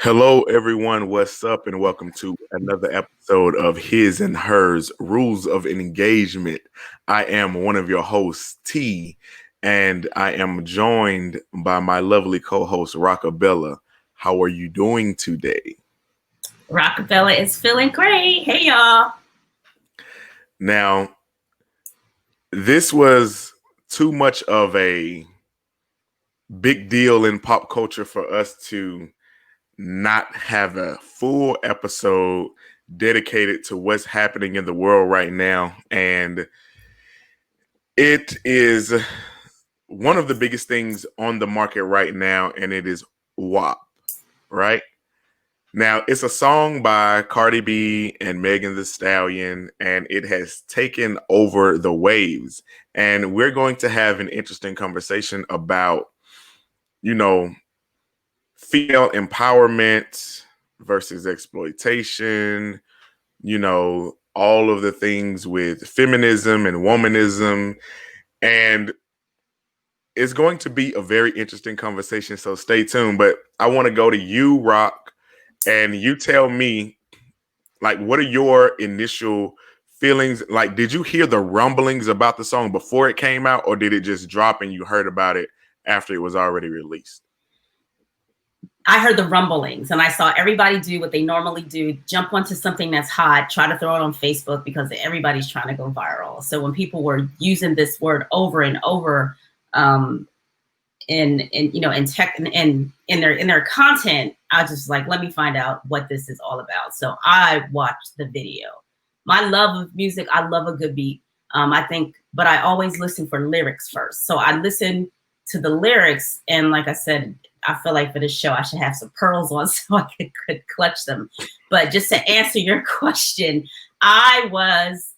Hello, everyone. What's up? And welcome to another episode of His and Hers Rules of Engagement. I am one of your hosts, T, and I am joined by my lovely co-host, Rocco Bella. How are you doing today? Rocco Bella is feeling great. Hey, y'all. Now, this was too much of a big deal in pop culture for us to not have a full episode dedicated to what's happening in the world right now. And it is one of the biggest things on the market right now, and it is WAP, right? Now, it's a song by Cardi B and Megan Thee Stallion, and it has taken over the waves. And we're going to have an interesting conversation about, female empowerment versus exploitation, all of the things with feminism and womanism. And it's going to be a very interesting conversation, so stay tuned. But I want to go to you, Rock, and you tell me, like, what are your initial feelings? Like, did you hear the rumblings about the song before it came out, or did it just drop and you heard about it after it was already released? I heard the rumblings and I saw everybody do what they normally do, jump onto something that's hot, try to throw it on Facebook because everybody's trying to go viral. So when people were using this word over and over in tech and in their content, I just like, let me find out what this is all about. So I watched the video. My love of music, I love a good beat. But I always listen for lyrics first. So I listen to the lyrics, and like I said, I feel like for this show, I should have some pearls on so I could clutch them. But just to answer your question, I was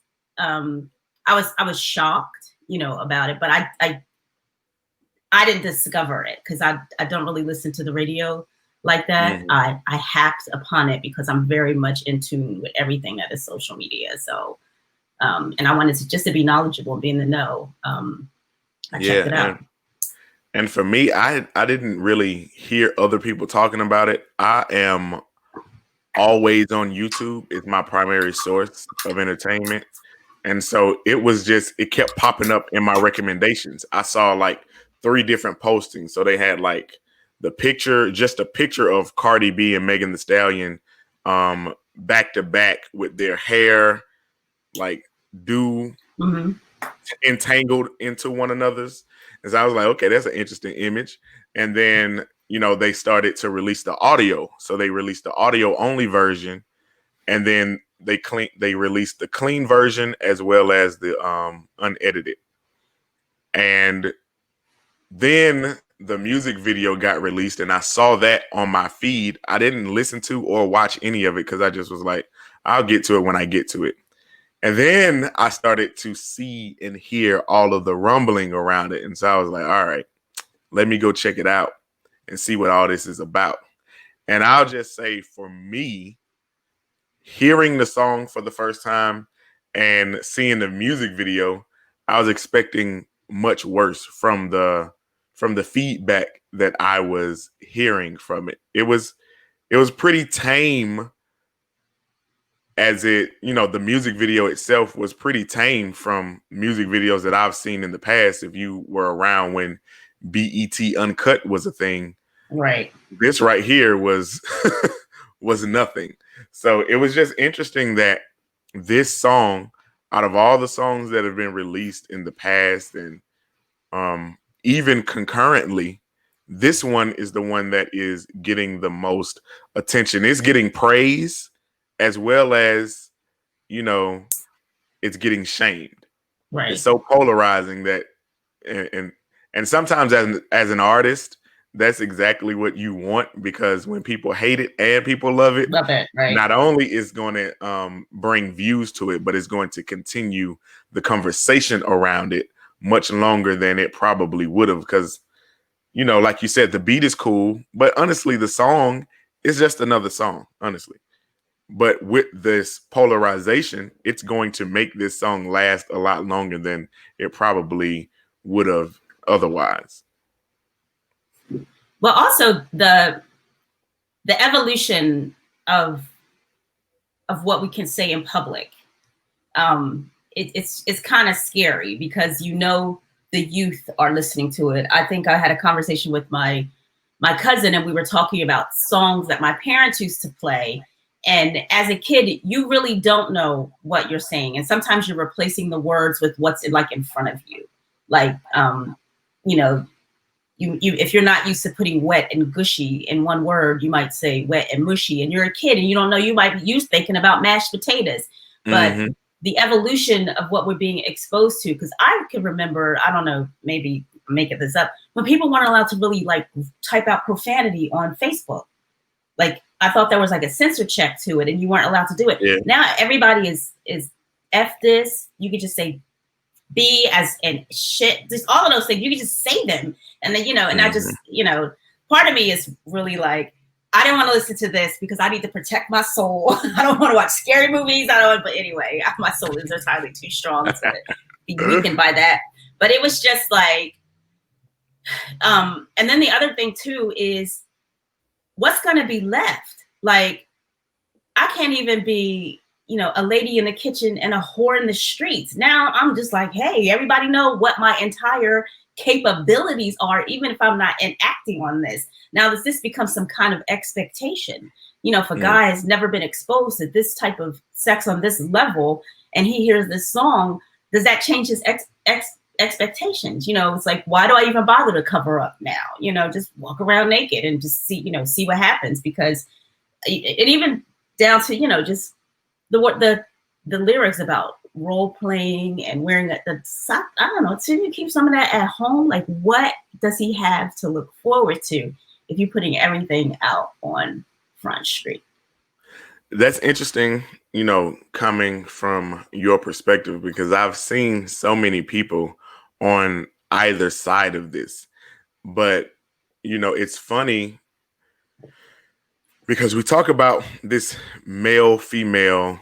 shocked, about it. But I didn't discover it because I don't really listen to the radio like that. Mm-hmm. I hacked upon it because I'm very much in tune with everything that is social media. So, and I wanted to be knowledgeable and be in the know. I checked it out. And for me, I didn't really hear other people talking about it. I am always on YouTube. It's my primary source of entertainment. And so it kept popping up in my recommendations. I saw like 3 different postings. So they had like just a picture of Cardi B and Megan Thee Stallion back to back with their hair like entangled into one another's. And so I was like, okay, that's an interesting image. And then, they started to release the audio. So they released the audio only version. And then they released the clean version as well as the unedited. And then the music video got released and I saw that on my feed. I didn't listen to or watch any of it because I just was like, I'll get to it when I get to it. And then I started to see and hear all of the rumbling around it. And so I was like, all right, let me go check it out and see what all this is about. And I'll just say for me, hearing the song for the first time and seeing the music video, I was expecting much worse from the feedback that I was hearing from it. It was pretty tame. The music video itself was pretty tame from music videos that I've seen in the past. If you were around when BET Uncut was a thing, right? This right here was was nothing. So it was just interesting that this song, out of all the songs that have been released in the past and even concurrently, this one is the one that is getting the most attention. It's getting praise as well as, it's getting shamed. Right. It's so polarizing that, and sometimes as an artist, that's exactly what you want, because when people hate it and people love it, right. Not only is going to bring views to it, but it's going to continue the conversation around it much longer than it probably would have. Because, like you said, the beat is cool, but honestly, the song is just another song, honestly. But with this polarization, it's going to make this song last a lot longer than it probably would have otherwise. Well, also the evolution of what we can say in public. It's kind of scary because the youth are listening to it. I think I had a conversation with my cousin, and we were talking about songs that my parents used to play. And as a kid, you really don't know what you're saying, and sometimes you're replacing the words with what's in front of you. Like, you know, you if you're not used to putting wet and gushy in one word, you might say wet and mushy, and you're a kid and you don't know, you might be used thinking about mashed potatoes. But the evolution of what we're being exposed to, because I can remember, I don't know, maybe I'm making this up, when people weren't allowed to really like type out profanity on Facebook. Like, I thought there was like a censor check to it and you weren't allowed to do it. Yeah. Now everybody is F this. You could just say B as in shit, just all of those things. You can just say them. And then, and I just, part of me is really like, I didn't want to listen to this because I need to protect my soul. I don't want to watch scary movies. But anyway, my soul is entirely too strong to be weakened by that. But it was just like, and then the other thing too is what's going to be left? Like, I can't even be, a lady in the kitchen and a whore in the streets. Now I'm just like, hey, everybody know what my entire capabilities are, even if I'm not enacting on this. Now, does this become some kind of expectation? If a guy has never been exposed to this type of sex on this level and he hears this song, does that change his expectations? It's like, why do I even bother to cover up now? Just walk around naked and just see what happens. Because it even down to, just the lyrics about role playing and wearing the sock. I don't know. Shouldn't you keep some of that at home? Like, what does he have to look forward to if you're putting everything out on Front Street? That's interesting, coming from your perspective, because I've seen so many people on either side of this. But, it's funny because we talk about this male, female,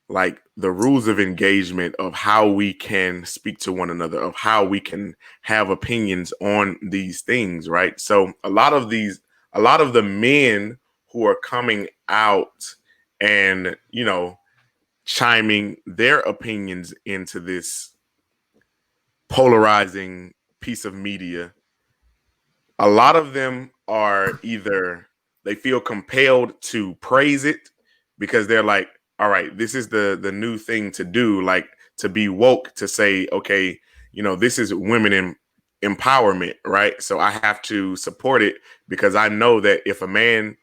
like the rules of engagement of how we can speak to one another, of how we can have opinions on these things, right? So a lot of the men who are coming out and, chiming their opinions into this polarizing piece of media, a lot of them are either they feel compelled to praise it because they're like, all right, this is the new thing to do, like to be woke, to say, okay, this is women empowerment, right? So I have to support it because I know that if a man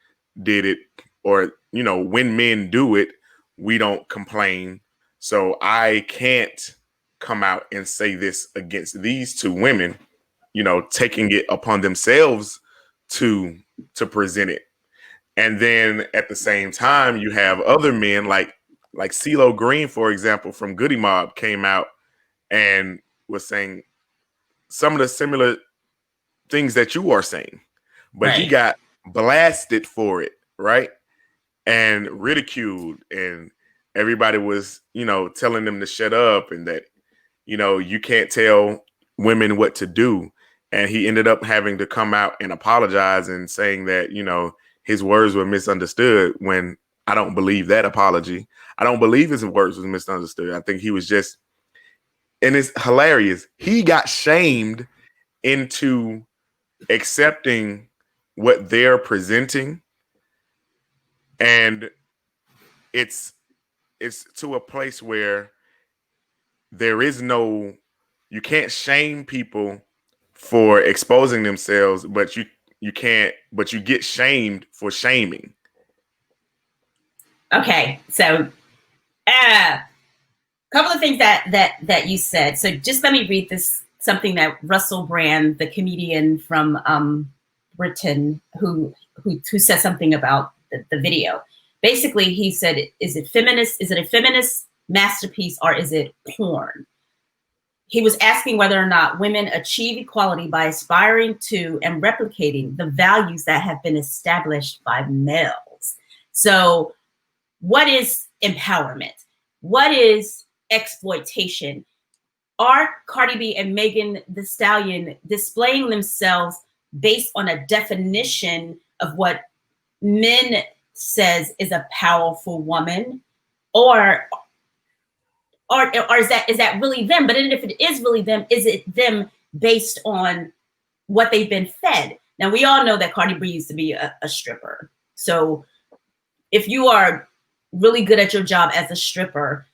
did it, or, when men do it, we don't complain. So I can't come out and say this against these two women, taking it upon themselves to present it. And then at the same time, you have other men like CeeLo Green, for example, from Goody Mob, came out and was saying some of the similar things that you are saying, but Right. he got blasted for it, right? And ridiculed, and everybody was, telling them to shut up and that, you can't tell women what to do. And he ended up having to come out and apologize and saying that, his words were misunderstood, when I don't believe that apology. I don't believe his words was misunderstood. I think he was just, and it's hilarious, he got shamed into accepting what they're presenting. And it's to a place where there is no, you can't shame people for exposing themselves, but you get shamed for shaming. Okay, so a couple of things that you said. So just let me read this, something that Russell Brand, the comedian from Britain, who said something about the video. Basically, he said, is it feminist? Is it a feminist masterpiece, or is it porn? He was asking whether or not women achieve equality by aspiring to and replicating the values that have been established by males. So what is empowerment? What is exploitation? Are Cardi B and Megan Thee Stallion displaying themselves based on a definition of what men says is a powerful woman, or is that really them? But then if it is really them, is it them based on what they've been fed? Now we all know that Cardi B used to be a stripper. So if you are really good at your job as a stripper,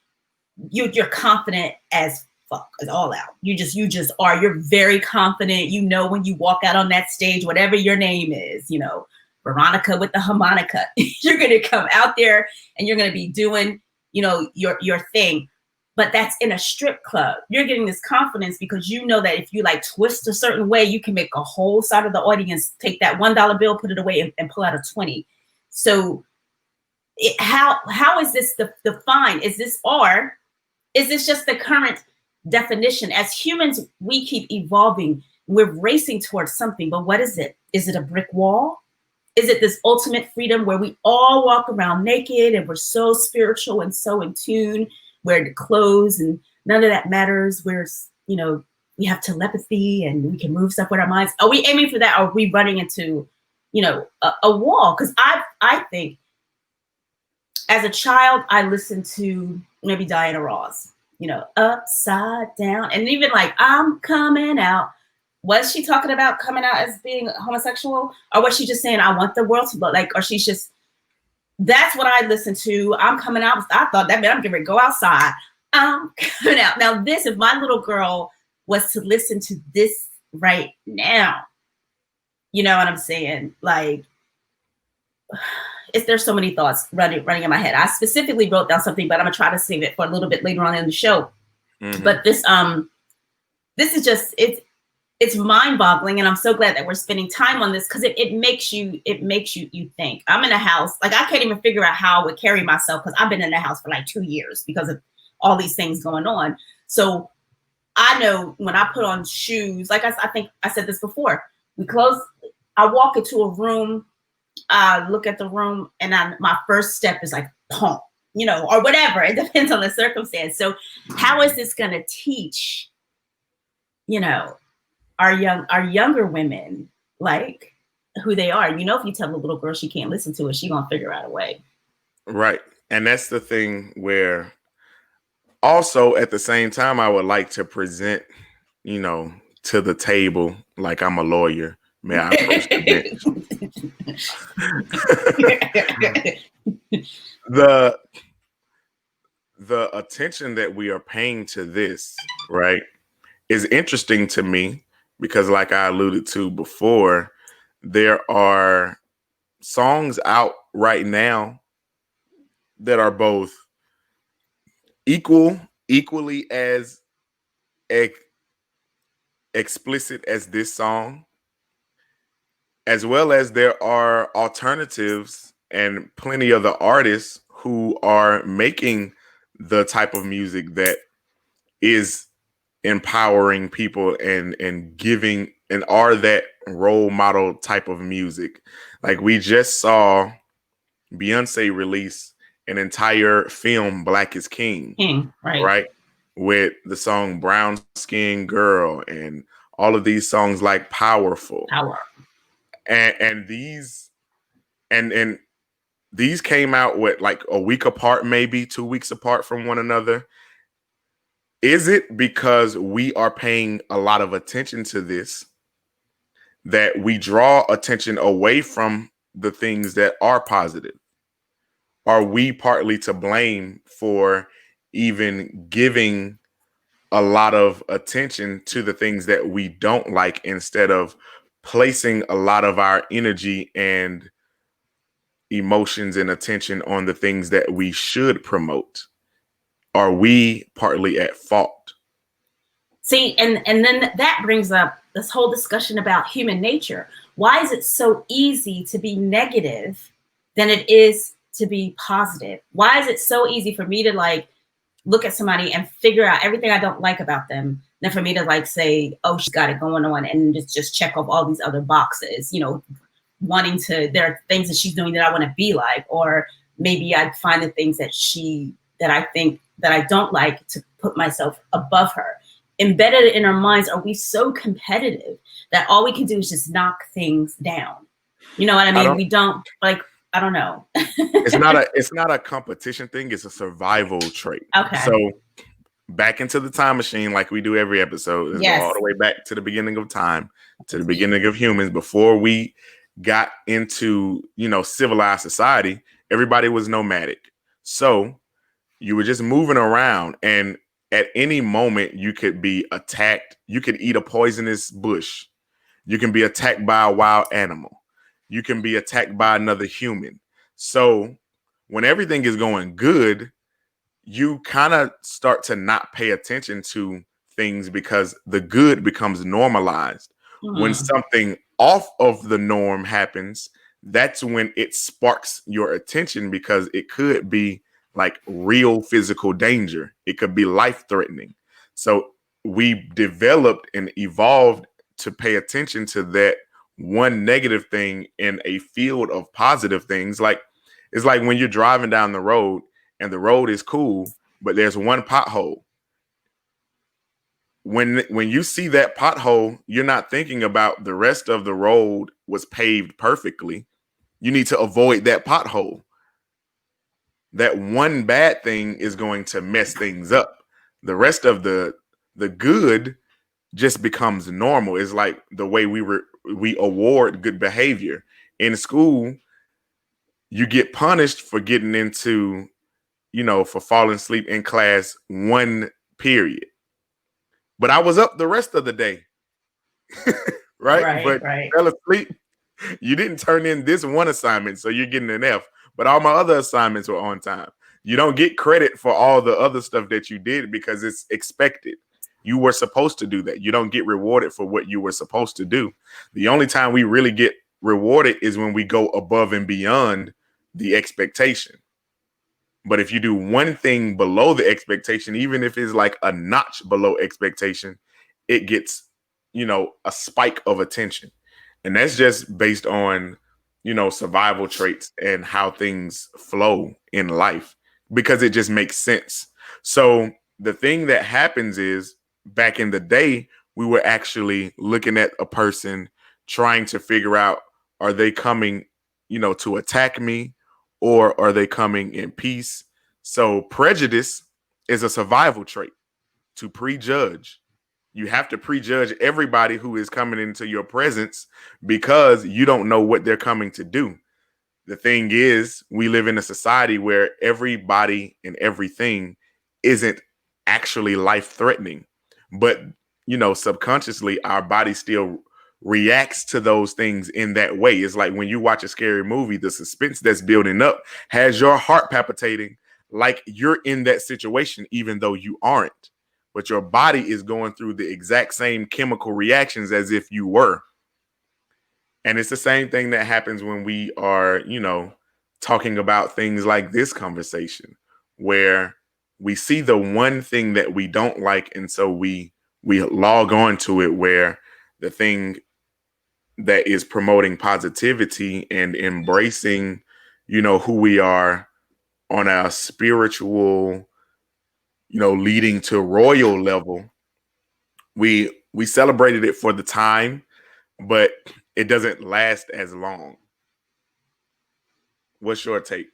you're confident as fuck, as all out. You just are. You're very confident. You know, when you walk out on that stage, whatever your name is, you know, Veronica with the harmonica, you're gonna come out there and you're gonna be doing, you know, your thing. But that's in a strip club. You're getting this confidence because you know that if you like twist a certain way, you can make a whole side of the audience take that $1 bill, put it away, and pull out a 20. So how is this defined? Is this just the current definition? As humans, we keep evolving. We're racing towards something, but what is it? Is it a brick wall? Is it this ultimate freedom where we all walk around naked and we're so spiritual and so in tune, wear the clothes and none of that matters? We're, you know, we have telepathy and we can move stuff with our minds. Are we aiming for that? Or are we running into, you know, a wall? Because I think as a child, I listened to maybe Diana Ross, you know, Upside Down. And even like, I'm coming out. Was she talking about coming out as being homosexual? Or was she just saying, I want the world to look like, or she's just, that's what I listened to. I'm coming out. I thought that meant I'm going to go outside. I'm coming out. Now this, if my little girl was to listen to this right now, you know what I'm saying? Like, there's so many thoughts running in my head. I specifically wrote down something, but I'm gonna try to save it for a little bit later on in the show. Mm-hmm. But this is just, it's mind-boggling, and I'm so glad that we're spending time on this because it makes you think. I'm in a house, like I can't even figure out how I would carry myself because I've been in the house for like 2 years because of all these things going on. So I know when I put on shoes, like I think I said this before, I walk into a room, look at the room, and my first step is like, pump, you know, or whatever. It depends on the circumstance. So how is this going to teach, you know, our younger women, like, who they are? You know, if you tell a little girl she can't listen to it, she going to figure out a way. Right. And that's the thing where also at the same time, I would like to present, you know, to the table, like I'm a lawyer. May I approach the bench? The attention that we are paying to this, right, is interesting to me because, like I alluded to before, there are songs out right now that are both equally as explicit as this song, as well as there are alternatives and plenty of the artists who are making the type of music that is empowering people and giving and are that role model type of music. Like we just saw Beyonce release an entire film, Black is King, right? With the song Brown Skin Girl and all of these songs like Powerful. And these came out with like a week apart, maybe 2 weeks apart from one another. Is it because we are paying a lot of attention to this that we draw attention away from the things that are positive? Are we partly to blame for even giving a lot of attention to the things that we don't like instead of placing a lot of our energy and emotions and attention on the things that we should promote? Are we partly at fault? See, and then that brings up this whole discussion about human nature. Why is it so easy to be negative than it is to be positive? Why is it so easy for me to like look at somebody and figure out everything I don't like about them, than for me to like say, oh, she's got it going on, and just check off all these other boxes, you know, there are things that she's doing that I want to be like, or maybe I'd find the things that I think that I don't like to put myself above her. Embedded in our minds, are we so competitive that all we can do is just knock things down? You know what I mean? We don't like, I don't know. It's not a competition thing, it's a survival trait. Okay. So back into the time machine, like we do every episode. Let's go all the way back to the beginning of time, to the beginning of humans. Before we got into, civilized society, everybody was nomadic. So you were just moving around, and at any moment you could be attacked. You could eat a poisonous bush. You can be attacked by a wild animal. You can be attacked by another human. So when everything is going good, you kind of start to not pay attention to things because the good becomes normalized. When something off of the norm happens, that's when it sparks your attention, because it could be like real physical danger. It could be life threatening. So we developed and evolved to pay attention to that one negative thing in a field of positive things. Like, it's like when you're driving down the road and the road is cool, but there's one pothole. When you see that pothole, you're not thinking about the rest of the road was paved perfectly. You need to avoid that pothole. That one bad thing is going to mess things up. The rest of the good just becomes normal. It's like the way we award good behavior in school. You get punished for getting into, for falling asleep in class one period. But I was up the rest of the day. right? But Right. fell asleep. You didn't turn in this one assignment, so you're getting an F. But all my other assignments were on time. You don't get credit for all the other stuff that you did because it's expected. You were supposed to do that. You don't get rewarded for what you were supposed to do. The only time we really get rewarded is when we go above and beyond the expectation. But if you do one thing below the expectation, even if it's like a notch below expectation, it gets, a spike of attention. And that's just based on, survival traits and how things flow in life, because it just makes sense. So the thing that happens is, back in the day, we were actually looking at a person trying to figure out, are they coming, to attack me, or are they coming in peace? So prejudice is a survival trait, to prejudge. You have to prejudge everybody who is coming into your presence because you don't know what they're coming to do. The thing is, we live in a society where everybody and everything isn't actually life-threatening. But, subconsciously, our body still reacts to those things in that way. It's like when you watch a scary movie, the suspense that's building up has your heart palpitating like you're in that situation, even though you aren't. But your body is going through the exact same chemical reactions as if you were. And it's the same thing that happens when we are, talking about things like this conversation, where we see the one thing that we don't like. And so we log on to it, where the thing that is promoting positivity and embracing, who we are on a spiritual, leading to royal level, we celebrated it for the time, but it doesn't last as long. What's your take?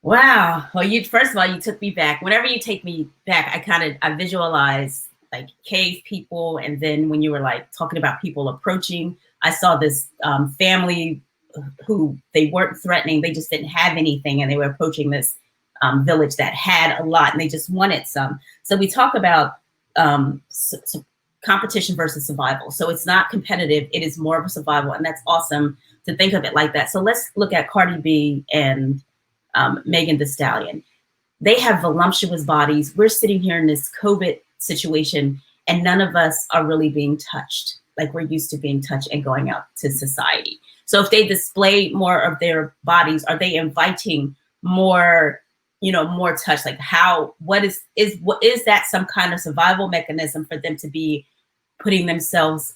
Wow. Well, first of all, you took me back. Whenever you take me back, I visualize like cave people, and then when you were like talking about people approaching, I saw this family who they weren't threatening, they just didn't have anything, and they were approaching this village that had a lot, and they just wanted some. So we talk about competition versus survival. So it's not competitive, it is more of a survival, and that's awesome to think of it like that. So let's look at Cardi B and Megan Thee Stallion. They have voluptuous bodies. We're sitting here in this COVID situation, and none of us are really being touched like we're used to being touched and going out to society. So if they display more of their bodies, are they inviting more, more touch? Like what is that some kind of survival mechanism for them to be putting themselves,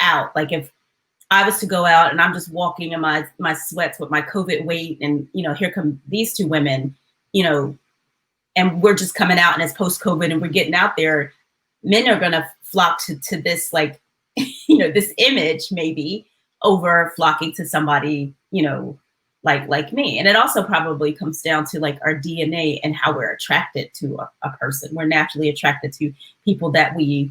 out? Like if I was to go out and I'm just walking in my sweats with my COVID weight, and, here come these two women, and we're just coming out and it's post-COVID and we're getting out there, men are going to flock to this, like, this image maybe over flocking to somebody, like me. And it also probably comes down to like our DNA and how we're attracted to a person. We're naturally attracted to people that we,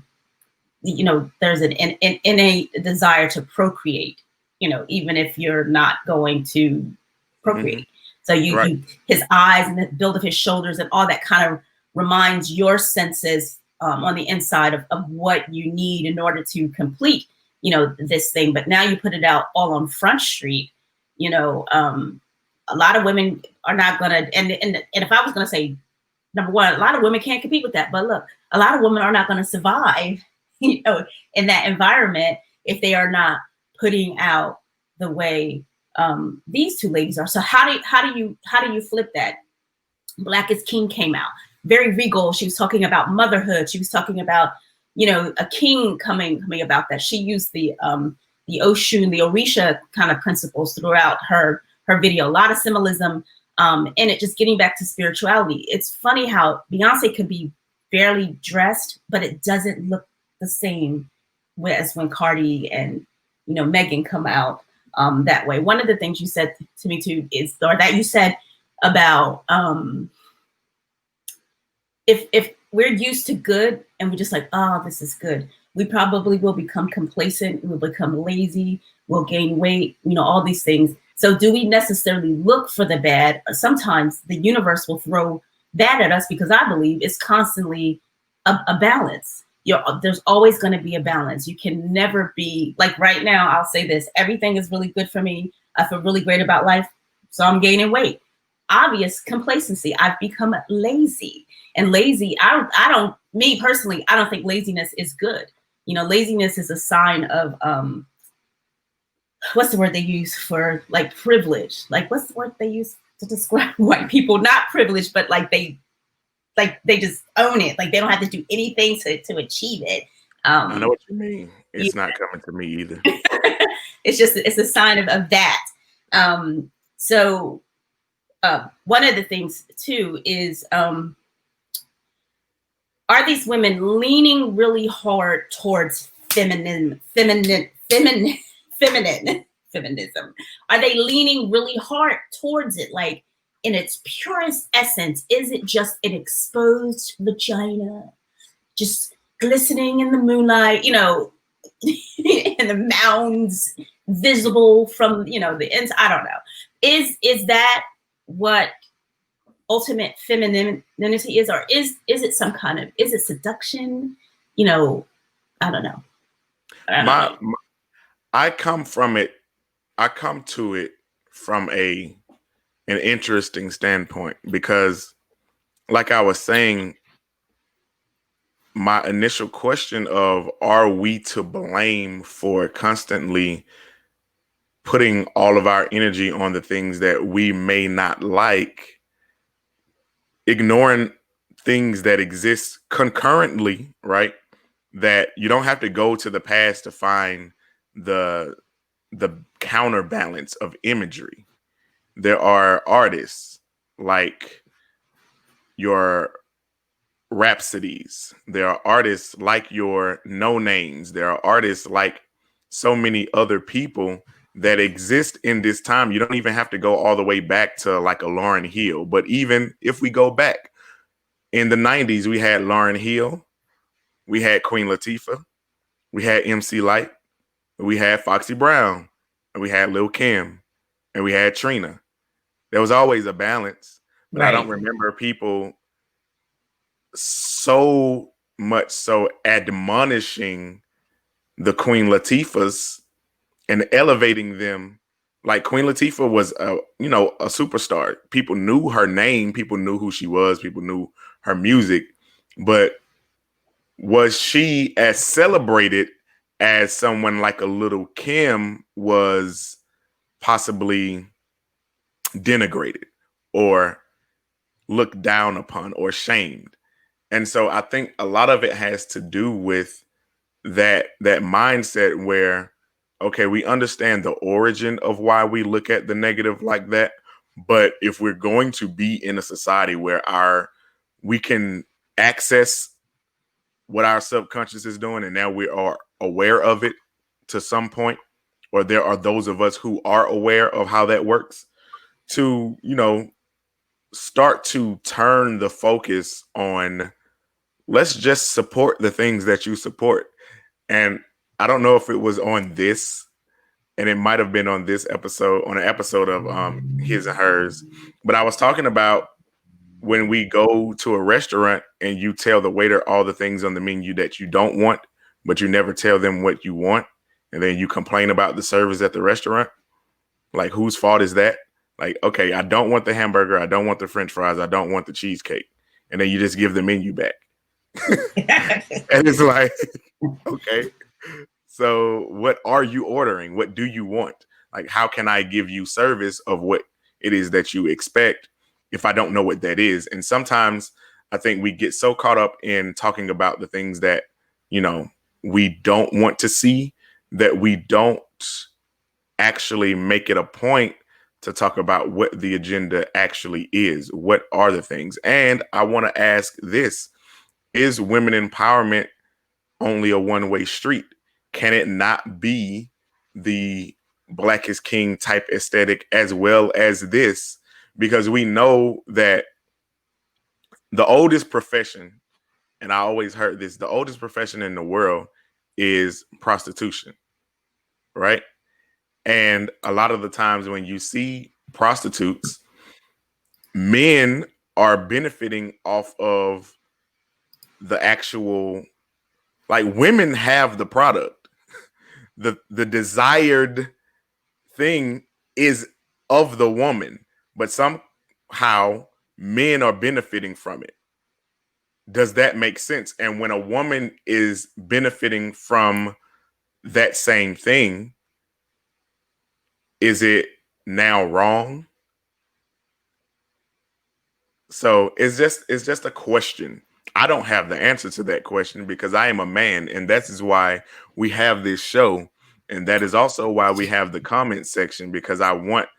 you know, there's an innate desire to procreate, you know, even if you're not going to procreate. So you his eyes and the build of his shoulders and all that kind of reminds your senses on the inside of what you need in order to complete, you know, this thing. But now you put it out all on Front Street, you know, a lot of women are not gonna, and if I was gonna say, number one, a lot of women can't compete with that. But look, a lot of women are not gonna survive, you know, in that environment if they are not putting out the way these two ladies are. So how do you flip that? Black is King came out very regal. She was talking about motherhood. She was talking about, you know, a king coming about that. She used the Oshun, the Orisha kind of principles throughout her video. A lot of symbolism in it, just getting back to spirituality. It's funny how Beyonce could be barely dressed, but it doesn't look the same as when Cardi and, you know, Megan come out that way. One of the things you said to me too is, or that you said about if we're used to good and we're just like, oh, this is good, we probably will become complacent, we'll become lazy, we'll gain weight, you know, all these things. So do we necessarily look for the bad? Sometimes the universe will throw that at us because I believe it's constantly a balance. There's always going to be a balance. You can never be like right now. I'll say this: everything is really good for me. I feel really great about life, so I'm gaining weight. Obvious complacency. I've become lazy, and lazy. I don't. Me personally, I don't think laziness is good. You know, laziness is a sign of what's the word they use for like privilege? Like what's the word they use to describe white people? Not privileged, but like they just own it. Like they don't have to do anything to achieve it. I know what you mean. It's not coming to me either. it's a sign of that. So one of the things too is are these women leaning really hard towards feminism? Are they leaning really hard towards it? Like in its purest essence, is it just an exposed vagina, just glistening in the moonlight, you know, and the mounds visible from, you know, the inside? I don't know. Is that what ultimate femininity is, or is it some kind of, is it seduction? You know, I don't know. I come to it from an interesting standpoint because, like I was saying, my initial question of are we to blame for constantly putting all of our energy on the things that we may not like, ignoring things that exist concurrently, right? That you don't have to go to the past to find the counterbalance of imagery. There are artists like your Rhapsodies. There are artists like your No Names. There are artists like so many other people that exist in this time. You don't even have to go all the way back to like a Lauryn Hill. But even if we go back in the 90s, we had Lauryn Hill, we had Queen Latifah, we had MC Lyte, we had Foxy Brown, and we had Lil Kim, and we had Trina. There was always a balance, but right. I don't remember people so much so admonishing the Queen Latifahs and elevating them. Like Queen Latifah was a superstar. People knew her name, people knew who she was, people knew her music, but was she as celebrated as someone like a Little Kim was possibly denigrated or looked down upon or shamed? And so I think a lot of it has to do with that mindset where, okay, we understand the origin of why we look at the negative like that. But if we're going to be in a society where we can access what our subconscious is doing, and now we are aware of it to some point, or there are those of us who are aware of how that works, to, you know, start to turn the focus on, let's just support the things that you support. And I don't know if it was on this, and it might have been on this episode, on an episode of His and Hers, but I was talking about when we go to a restaurant and you tell the waiter all the things on the menu that you don't want, but you never tell them what you want, and then you complain about the service at the restaurant. Like, whose fault is that? Like, okay, I don't want the hamburger, I don't want the French fries, I don't want the cheesecake, and then you just give the menu back. And it's like, okay, so what are you ordering? What do you want? Like, how can I give you service of what it is that you expect if I don't know what that is? And sometimes I think we get so caught up in talking about the things that, you know, we don't want to see, that we don't actually make it a point to talk about what the agenda actually is. What are the things? And I want to ask this: is women empowerment only a one-way street? Can it not be the Black is King type aesthetic as well as this? Because we know that the oldest profession, and I always heard this, the oldest profession in the world is prostitution, right? And a lot of the times when you see prostitutes, men are benefiting off of the actual, like, women have the product. The desired thing is of the woman, but somehow men are benefiting from it. Does that make sense? And when a woman is benefiting from that same thing, is it now wrong? So it's just a question. I don't have the answer to that question because I am a man, and that is why we have this show, and that is also why we have the comment section, because I want,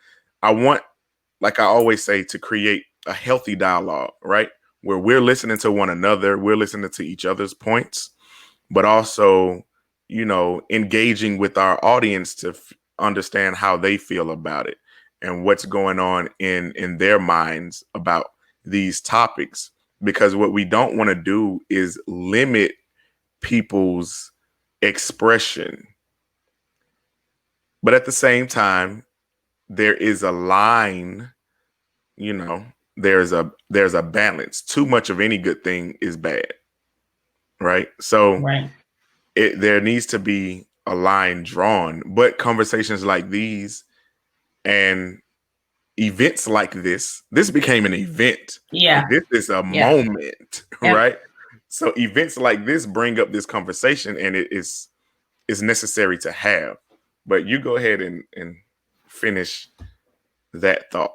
like I always say, to create a healthy dialogue, right? Where we're listening to one another, we're listening to each other's points, but also, you know, engaging with our audience to understand how they feel about it and what's going on in their minds about these topics. Because what we don't want to do is limit people's expression. But at the same time, there is a line, you know, there's a balance. Too much of any good thing is bad. Right? So Right. there needs to be a line drawn. But conversations like these and events like this became an event. Yeah. Like, this is a moment, right? So events like this bring up this conversation, and it is necessary to have. But you go ahead and finish that thought.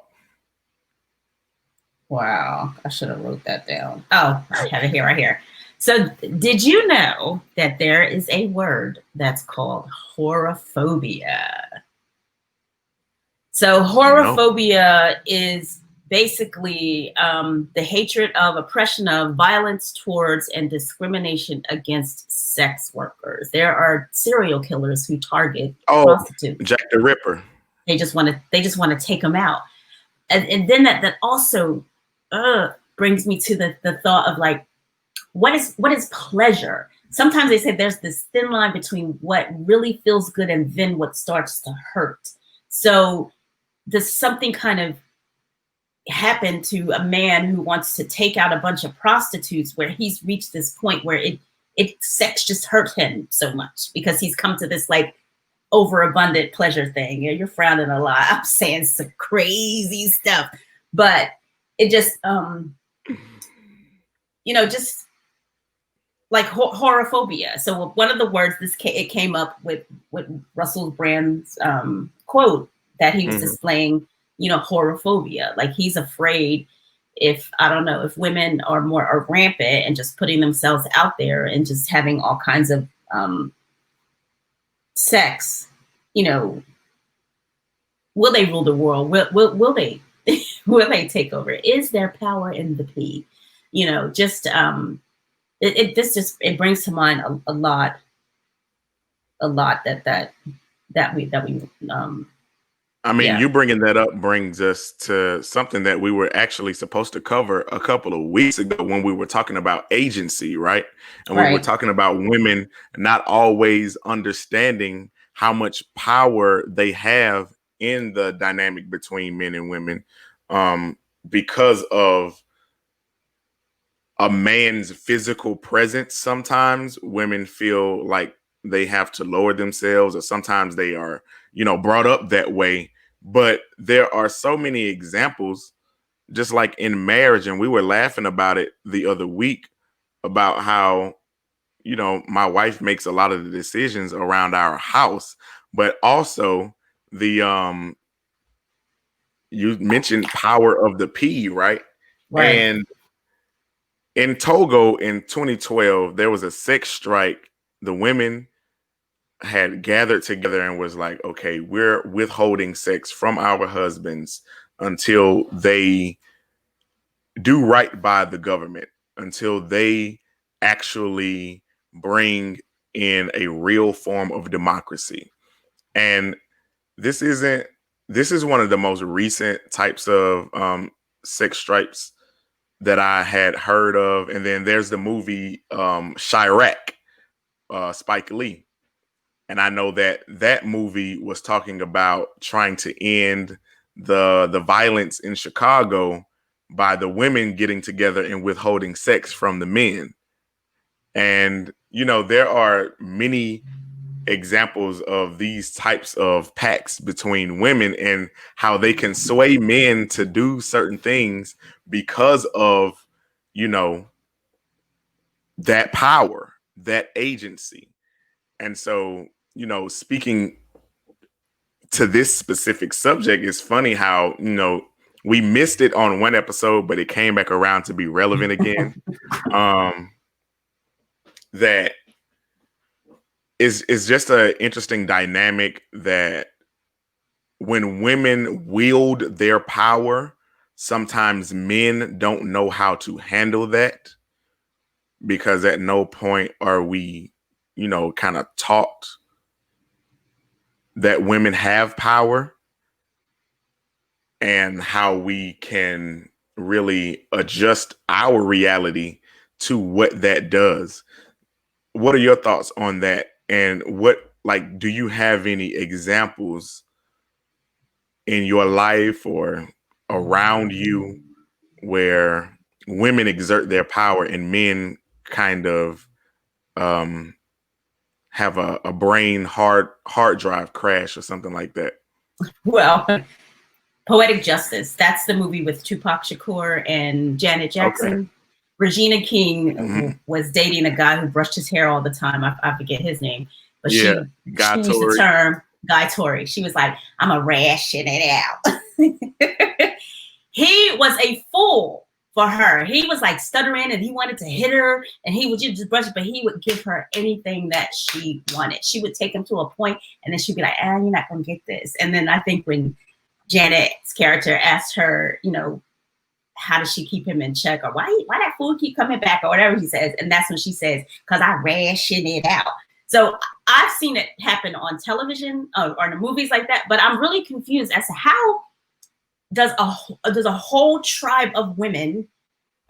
Wow, I should have wrote that down. Oh, I have it here, right here. So did you know that there is a word that's called horophobia? So horophobia is basically the hatred of, oppression of, violence towards, and discrimination against sex workers. There are serial killers who target prostitutes. Jack the Ripper. They just want to take them out. And then that also brings me to the thought of, like, what is pleasure? Sometimes they say there's this thin line between what really feels good and then what starts to hurt. So does something kind of happen to a man who wants to take out a bunch of prostitutes, where he's reached this point where sex just hurt him so much because he's come to this, like, overabundant pleasure thing? You're frowning a lot. I'm saying some crazy stuff, but it just, just like horophobia. So one of the words it came up with Russell Brand's quote that he was displaying, horophobia. Like, he's afraid if women are rampant and just putting themselves out there and just having all kinds of sex, will they rule the world? Will they will they take over? Is there power in the pee? It brings to mind a lot that we I mean, Yeah. you bringing that up brings us to something that we were actually supposed to cover a couple of weeks ago when we were talking about agency, right? And we were Right. talking about women not always understanding how much power they have in the dynamic between men and women, because of a man's physical presence. Sometimes women feel like they have to lower themselves, or sometimes they are, brought up that way. But there are so many examples, just like in marriage. And we were laughing about it the other week about how, my wife makes a lot of the decisions around our house, but also the, you mentioned power of the P, right? Right. And in Togo in 2012, there was a sex strike. The women had gathered together and was like, okay, we're withholding sex from our husbands until they do right by the government, until they actually bring in a real form of democracy. And this isn't, this is one of the most recent types of sex strikes that I had heard of. And then there's the movie Chirac, Spike Lee. And I know that that movie was talking about trying to end the violence in Chicago by the women getting together and withholding sex from the men. And there are many examples of these types of pacts between women and how they can sway men to do certain things because of, you know, that power, that agency. And so, speaking to this specific subject, it's funny how, we missed it on one episode, but it came back around to be relevant again. Um, that is just an interesting dynamic that when women wield their power, sometimes men don't know how to handle that, because at no point are we, kind of taught that women have power and how we can really adjust our reality to what that does. What are your thoughts on that? And do you have any examples in your life or around you where women exert their power and men kind of um, have a brain hard drive crash or something like that? Well, Poetic Justice. That's the movie with Tupac Shakur and Janet Okay. Jackson. Regina King Mhm. was dating a guy who brushed his hair all the time. I forget his name, but Yeah. she used the term Guy Tory. She was like, "I'm a ration it out." He was a fool for her. He was like stuttering and he wanted to hit her and he would just brush it, but he would give her anything that she wanted. She would take him to a point and then she'd be like, "Ah, you're not gonna get this." And then I think when Janet's character asked her, how does she keep him in check, or why that fool keep coming back, or whatever he says, and that's when she says, "Because I ration it out." So I've seen it happen on television or in the movies like that, but I'm really confused as to how does a whole tribe of women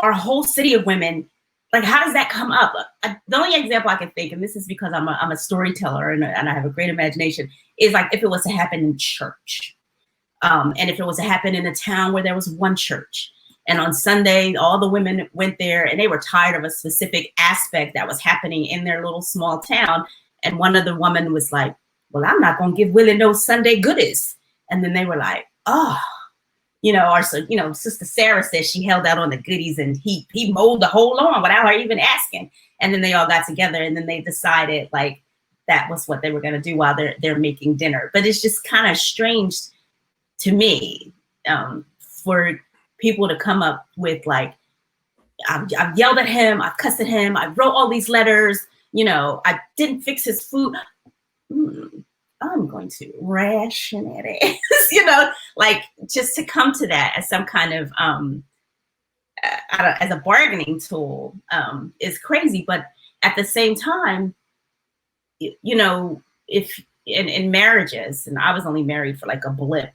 or a whole city of women, like, how does that come up? The only example I can think, and this is because I'm a storyteller and I have a great imagination, is like if it was to happen in church. And if it was to happen in a town where there was one church, and on Sunday, all the women went there and they were tired of a specific aspect that was happening in their little small town. And one of the women was like, "Well, I'm not going to give Willie no Sunday goodies." And then they were like, "Oh," or so, Sister Sarah said she held out on the goodies and he mowed the whole lawn without her even asking. And then they all got together and then they decided like that was what they were going to do while they're making dinner. But it's just kind of strange to me, for people to come up with like, I've yelled at him, I've cussed at him, I wrote all these letters, I didn't fix his food. I'm going to ration it, like just to come to that as some kind of as a bargaining tool is crazy. But at the same time, if in marriages, and I was only married for like a blip,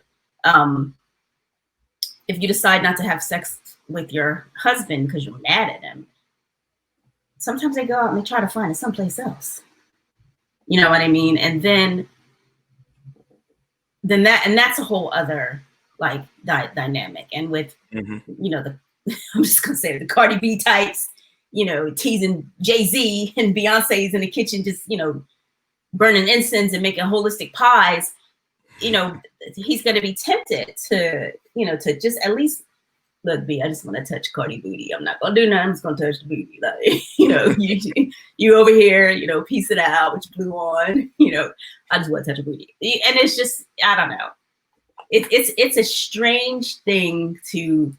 if you decide not to have sex with your husband because you're mad at him, sometimes they go out and they try to find it someplace else. You know what I mean? And then that's a whole other like dynamic. And with you know, I'm just gonna say the Cardi B types, you know, teasing Jay-Z and Beyonce's in the kitchen, just, you know, burning incense and making holistic pies. You know, he's gonna be tempted to, you know, to just at least, look, B, I just want to touch Cardi booty. I'm not gonna do nothing. I'm just gonna touch the booty. Like, you know, you over here, you know, piece it out with your blue on. You know, I just want to touch a booty. And it's just, I don't know. It's a strange thing to,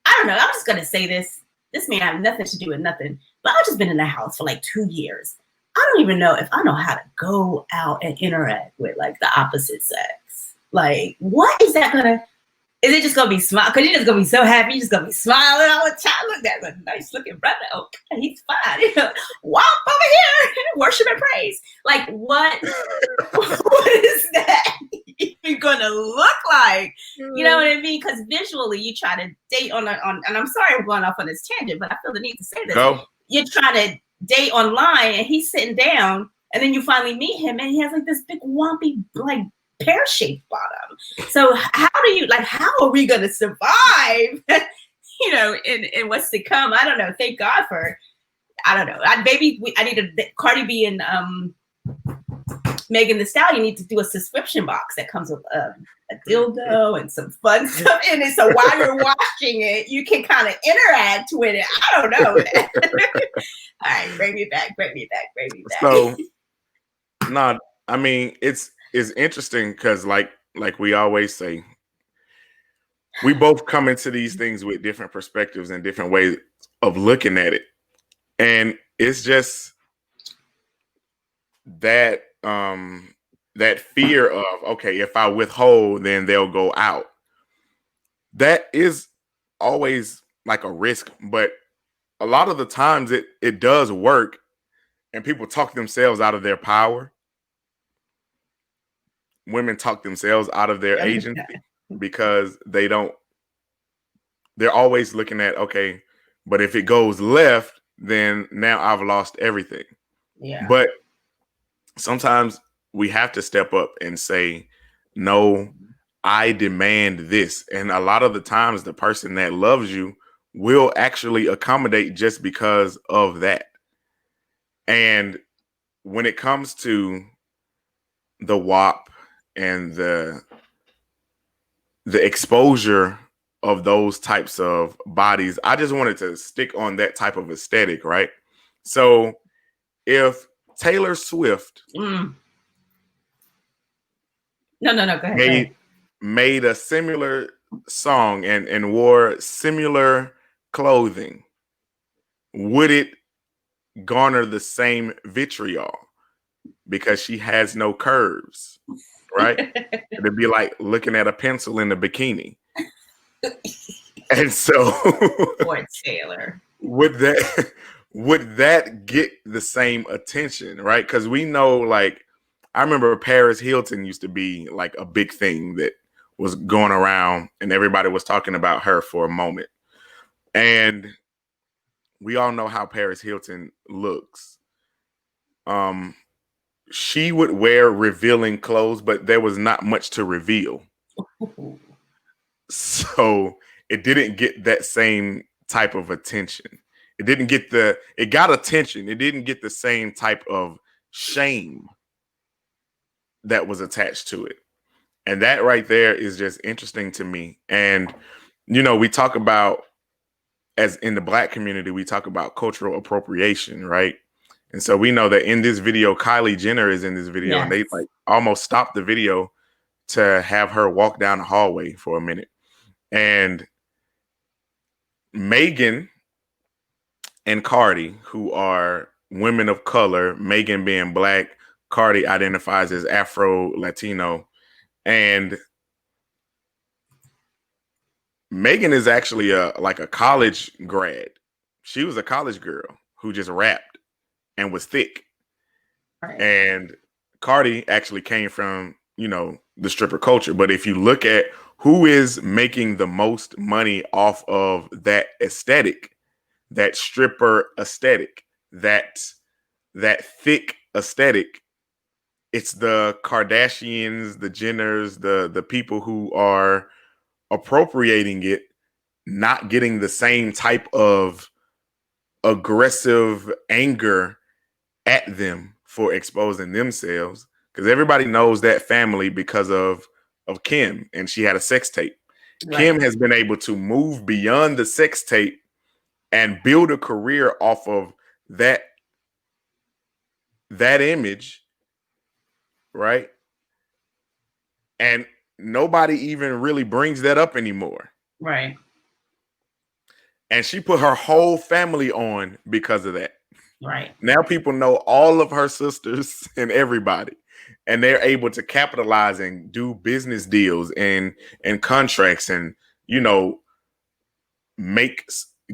I don't know. I'm just gonna say this. This may have nothing to do with nothing, but I've just been in the house for like 2 years. I don't even know if I know how to go out and interact with like the opposite sex. Like, what is that gonna? Is it just gonna be smile? Because you're just gonna be so happy, you're just gonna be smiling all the time. Look, that's a nice looking brother. Okay, he's fine. You know, walk over here, worship and praise. Like, what? What is that even gonna look like? You know what I mean? Because visually, you try to date on, and I'm sorry I'm going off on this tangent, but I feel the need to say this. Go. You're trying to date online, and he's sitting down, and then you finally meet him, and he has like this big wompy like pear-shaped bottom. So how do you, like, how are we gonna survive, you know, in what's to come? I don't know. Thank God for, I don't know. I need a Cardi B and Megan Thee Stallion need to do a subscription box that comes with a dildo and some fun stuff in it. So while you're watching it, you can kind of interact with it. I don't know. All right, bring me back. So, no, I mean, it's interesting because like we always say, we both come into these things with different perspectives and different ways of looking at it. And it's just that that fear of, okay, if I withhold, then they'll go out. That is always like a risk, but a lot of the times it does work, and people talk themselves out of their power. Women talk themselves out of their agency because they're always looking at, okay, but if it goes left, then now I've lost everything. Yeah. But sometimes we have to step up and say, no, I demand this. And a lot of the times the person that loves you will actually accommodate just because of that. And when it comes to the WAP and the exposure of those types of bodies, I just wanted to stick on that type of aesthetic, right? So if Taylor Swift No, go ahead. Made a similar song and wore similar clothing, would it garner the same vitriol? Because she has no curves, right? It'd be like looking at a pencil in a bikini. And so Poor Taylor. would that get the same attention, right? Because we know, like, I remember Paris Hilton used to be like a big thing that was going around and everybody was talking about her for a moment. And we all know how Paris Hilton looks. She would wear revealing clothes, but there was not much to reveal. So it didn't get that same type of attention. It got attention. It didn't get the same type of shame that was attached to it. And that right there is just interesting to me. And, you know, we talk about, as in the Black community, we talk about cultural appropriation, right? And so we know that in this video, Kylie Jenner is in this video, Yes. and they like almost stopped the video to have her walk down the hallway for a minute. And Megan and Cardi, who are women of color, Megan being Black, Cardi identifies as Afro-Latino, and Megan is actually a college grad. She was a college girl who just rapped and was thick. Right. And Cardi actually came from, you know, the stripper culture. But if you look at who is making the most money off of that aesthetic, that stripper aesthetic, that thick aesthetic? It's the Kardashians, the Jenners, the people who are appropriating it, not getting the same type of aggressive anger at them for exposing themselves, because everybody knows that family because of Kim, and she had a sex tape. Right. Kim has been able to move beyond the sex tape and build a career off of that image, right? And nobody even really brings that up anymore. Right. And she put her whole family on because of that. Right. Now people know all of her sisters and everybody, and they're able to capitalize and do business deals and contracts, and, you know,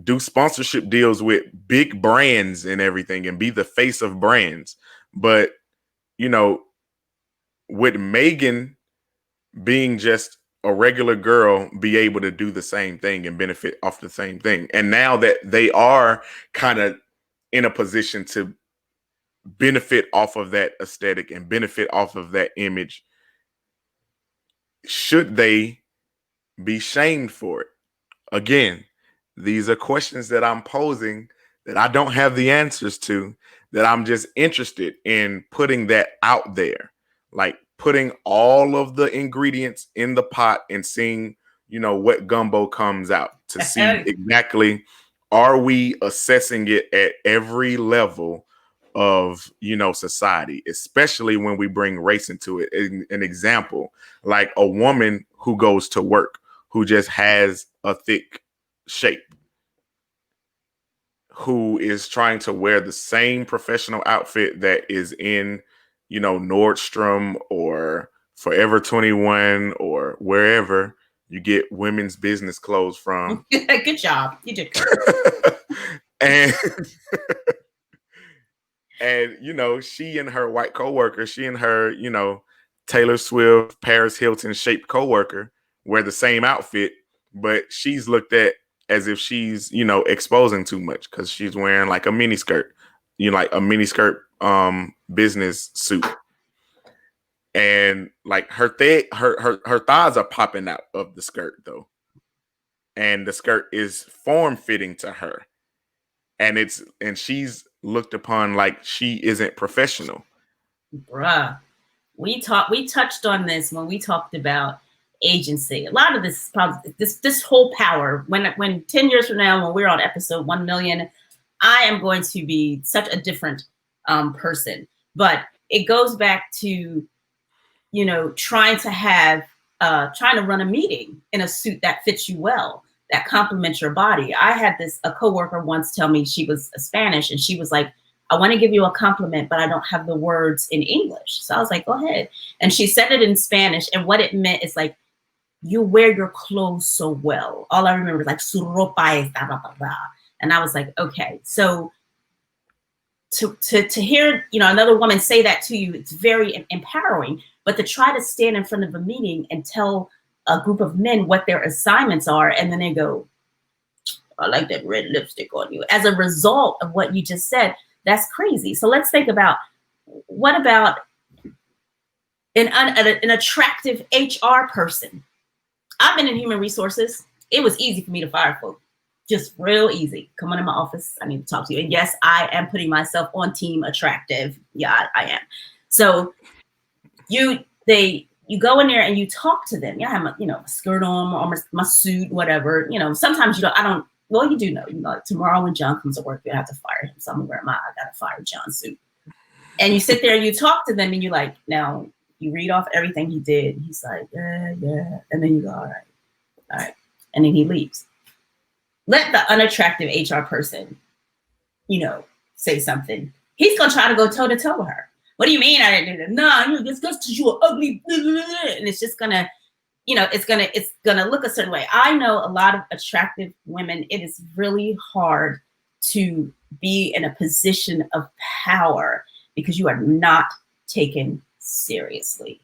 do sponsorship deals with big brands and everything, and be the face of brands. But, you know, with Megan being just a regular girl, be able to do the same thing and benefit off the same thing. And now that they are kind of in a position to benefit off of that aesthetic and benefit off of that image, should they be shamed for it? Again, these are questions that I'm posing that I don't have the answers to, that I'm just interested in putting that out there, like putting all of the ingredients in the pot and seeing, you know, what gumbo comes out, to see exactly, are we assessing it at every level of, you know, society, especially when we bring race into it. An example, like a woman who goes to work, who just has a thick shape, who is trying to wear the same professional outfit that is in, you know, Nordstrom or Forever 21 or wherever you get women's business clothes from. Good job. You did good. And and, you know, she and her white coworker, she and her, you know, Taylor Swift, Paris Hilton shaped coworker wear the same outfit, but she's looked at as if she's, you know, exposing too much because she's wearing like a mini skirt, you know, like a mini skirt business suit. And like her thighs are popping out of the skirt though. And the skirt is form fitting to her. And she's looked upon like she isn't professional. Bruh, we touched on this when we talked about agency. A lot of this is probably this whole power. When 10 years from now, when we're on episode 1 million, I am going to be such a different person. But it goes back to, you know, trying to run a meeting in a suit that fits you well, that complements your body. I had a coworker once tell me, she was Spanish, and she was like, I want to give you a compliment, but I don't have the words in English. So I was like, go ahead. And she said it in Spanish. And what it meant is like, you wear your clothes so well. All I remember is like, su ropa es da, da, da, da. And I was like, okay. So to hear, you know, another woman say that to you, it's very empowering. But to try to stand in front of a meeting and tell a group of men what their assignments are, and then they go, I like that red lipstick on you, as a result of what you just said, that's crazy. So let's think about, what about an attractive HR person? I've been in human resources. It was easy for me to fire folks. Just real easy. Come on in my office. I need to talk to you. And yes, I am putting myself on team attractive. Yeah, I am. So you go in there and you talk to them. Yeah, I have my, you know, a skirt on or my suit, whatever. You know, sometimes well, you do know, like tomorrow when John comes to work, you have to fire him. So I'm gonna wear I gotta fire John suit. And you sit there and you talk to them and you're like, now you read off everything he did. He's like, yeah. And then you go, all right. And then he leaves. Let the unattractive HR person, you know, say something. He's gonna try to go toe to toe with her. What do you mean I didn't do that? No, it's just because you were ugly. And it's just gonna, you know, it's gonna look a certain way. I know a lot of attractive women. It is really hard to be in a position of power because you are not taken seriously.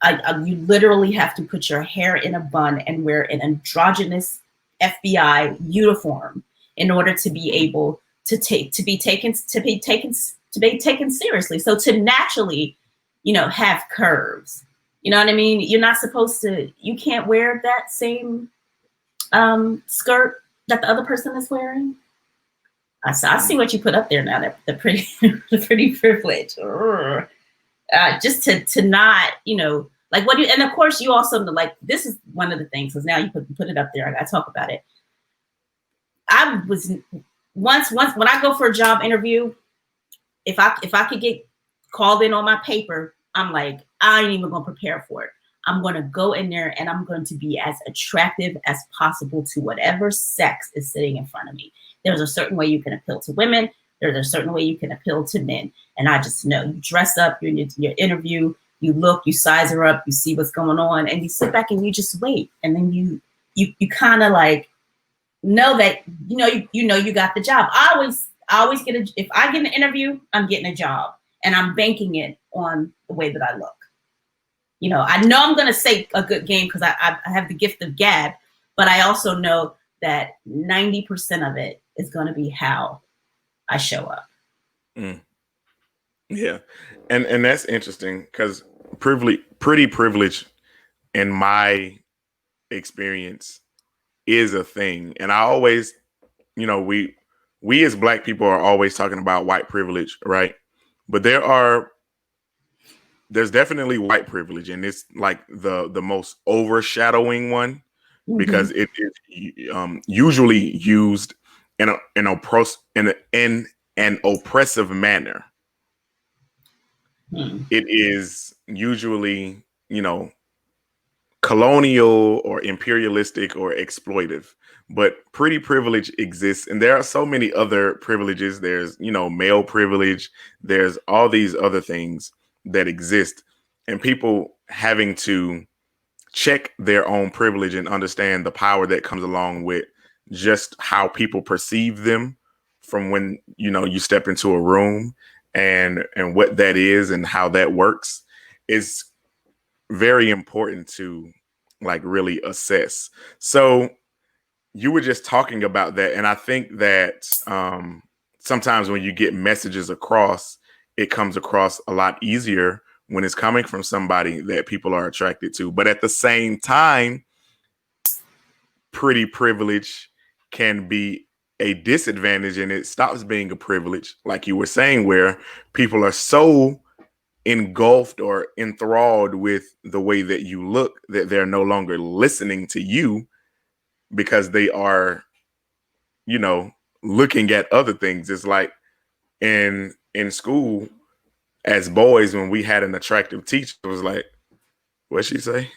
You literally have to put your hair in a bun and wear an androgynous FBI uniform in order to be able to be taken seriously. So to naturally, have curves. You know what I mean? You're not supposed to. You can't wear that same skirt that the other person is wearing. I see what you put up there now. The pretty, the pretty privilege. Just to not, like what you, and of course you also like, this is one of the things, because now you put it up there. I talk about it. I was once when I go for a job interview, if I could get called in on my paper, I'm like, I ain't even gonna prepare for it. I'm gonna go in there and I'm going to be as attractive as possible to whatever sex is sitting in front of me. There's a certain way you can appeal to women. There's a certain way you can appeal to men. And I just know you dress up, you're in your interview, you look, you size her up, you see what's going on, and you sit back and you just wait. And then you kind of like know that, you got the job. I always get if I get an interview, I'm getting a job, and I'm banking it on the way that I look. I know I'm going to say a good game because I have the gift of gab, but I also know that 90% of it is going to be how I show up. Yeah. And that's interesting because pretty privilege in my experience is a thing. And I always, we as Black people are always talking about white privilege, right? But there's definitely white privilege, and it's like the most overshadowing one, because it is usually used in an oppressive manner. It is usually, colonial or imperialistic or exploitive. But pretty privilege exists, and there are so many other privileges. There's, male privilege. There's all these other things that exist, and people having to check their own privilege and understand the power that comes along with just how people perceive them from when, you step into a room, and what that is and how that works is very important to like really assess. So you were just talking about that, and I think that sometimes when you get messages across, it comes across a lot easier when it's coming from somebody that people are attracted to. But at the same time, pretty privilege can be a disadvantage, and it stops being a privilege, like you were saying, where people are so engulfed or enthralled with the way that you look that they're no longer listening to you because they are, looking at other things. It's like in school as boys, when we had an attractive teacher, it was like, what'd she say?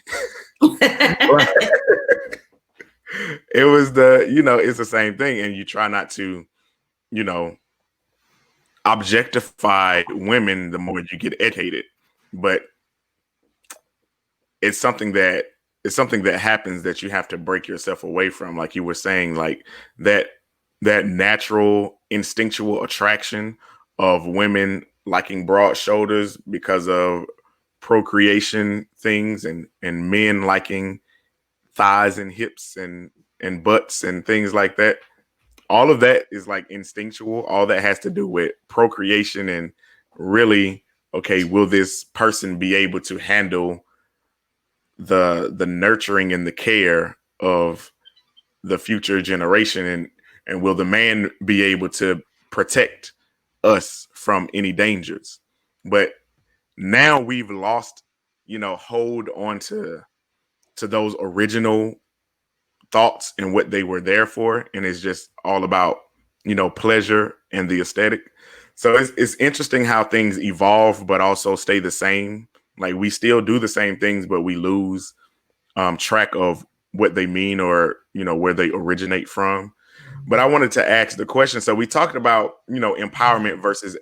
It was it's the same thing. And you try not to, objectify women the more you get educated. But it's something that happens that you have to break yourself away from. Like you were saying, like that natural instinctual attraction of women liking broad shoulders because of procreation things, and men liking thighs and hips and butts and things like that. All of that is like instinctual. All that has to do with procreation, and really, okay, will this person be able to handle the nurturing and the care of the future generation, and will the man be able to protect us from any dangers? But now we've lost, hold on to those original thoughts and what they were there for, and it's just all about, pleasure and the aesthetic. So it's interesting how things evolve but also stay the same. Like we still do the same things, but we lose track of what they mean, or where they originate from. But I wanted to ask the question. So we talked about empowerment versus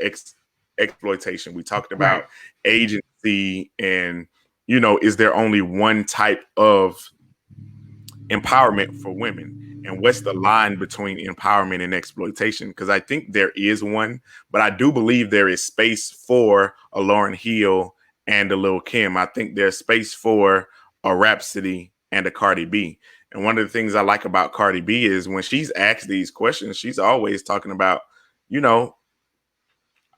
exploitation. We talked about agency, and is there only one type of empowerment for women, and what's the line between empowerment and exploitation? Because I think there is one, but I do believe there is space for a Lauryn Hill and a Lil Kim. I think there's space for a Rhapsody and a Cardi B. And one of the things I like about Cardi B is when she's asked these questions, she's always talking about, you know,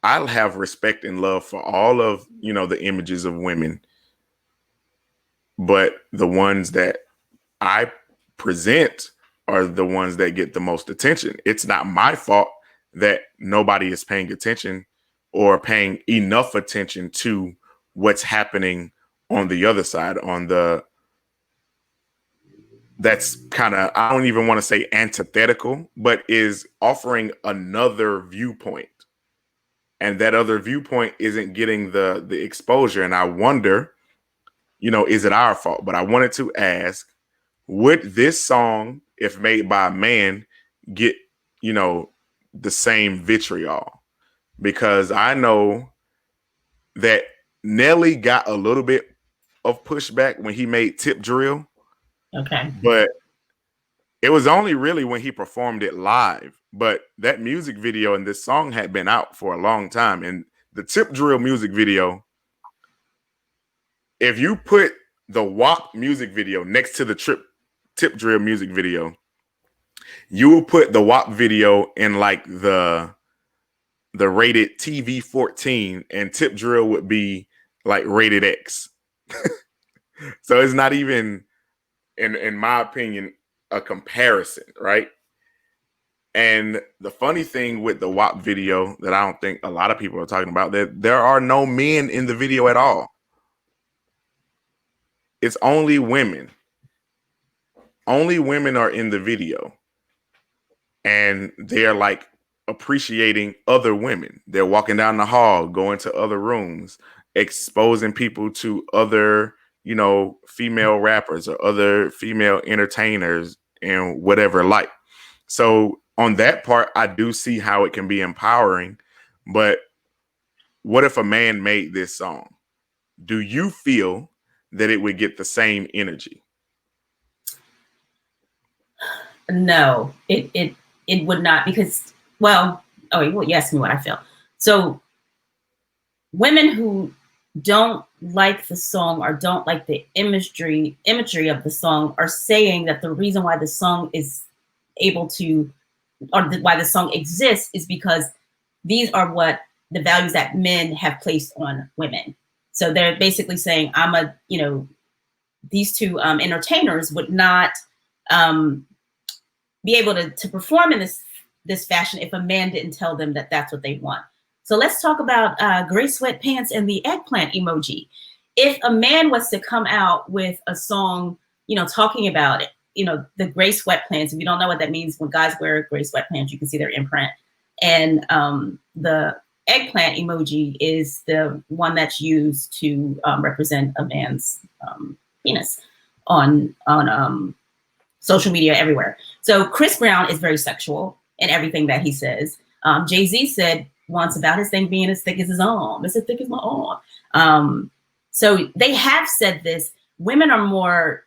I'll have respect and love for all of, you know, the images of women, but the ones that I present are the ones that get the most attention. It's not my fault that nobody is paying attention or paying enough attention to what's happening on the other side, on the that's kind of, I don't even want to say antithetical, but is offering another viewpoint. And that other viewpoint isn't getting the exposure. And I wonder, you know, is it our fault? But I wanted to ask, would this song, if made by a man, get, you know, the same vitriol? Because I know that Nelly got a little bit of pushback when he made Tip Drill. Okay. But it was only really when he performed it live. But that music video and this song had been out for a long time. And the Tip Drill music video, if you put the WAP music video next to the Tip Drill music video, you will put the WAP video in like the rated TV 14, and Tip Drill would be like rated X. So it's not even, in my opinion, a comparison, right? And the funny thing with the WAP video that I don't think a lot of people are talking about, that there are no men in the video at all. It's only women. Only women are in the video. And they're like appreciating other women. They're walking down the hall, going to other rooms, exposing people to other, you know, female rappers or other female entertainers and whatever like. So on that part, I do see how it can be empowering. But what if a man made this song? Do you feel that it would get the same energy? No, it would not, because, well, you asked me what I feel. So women who don't like the song or don't like the imagery of the song are saying that the reason why the song is able to, or why the song exists, is because these are what the values that men have placed on women. So they're basically saying, these two entertainers would not be able to perform in this fashion if a man didn't tell them that that's what they want. So let's talk about gray sweatpants and the eggplant emoji. If a man was to come out with a song, talking about it, the gray sweatpants, if you don't know what that means, when guys wear gray sweatpants, you can see their imprint. And the eggplant emoji is the one that's used to represent a man's penis on social media everywhere. So Chris Brown is very sexual in everything that he says. Jay-Z said once about his thing being as thick as his arm. It's as thick as my arm. So they have said this. Women are more,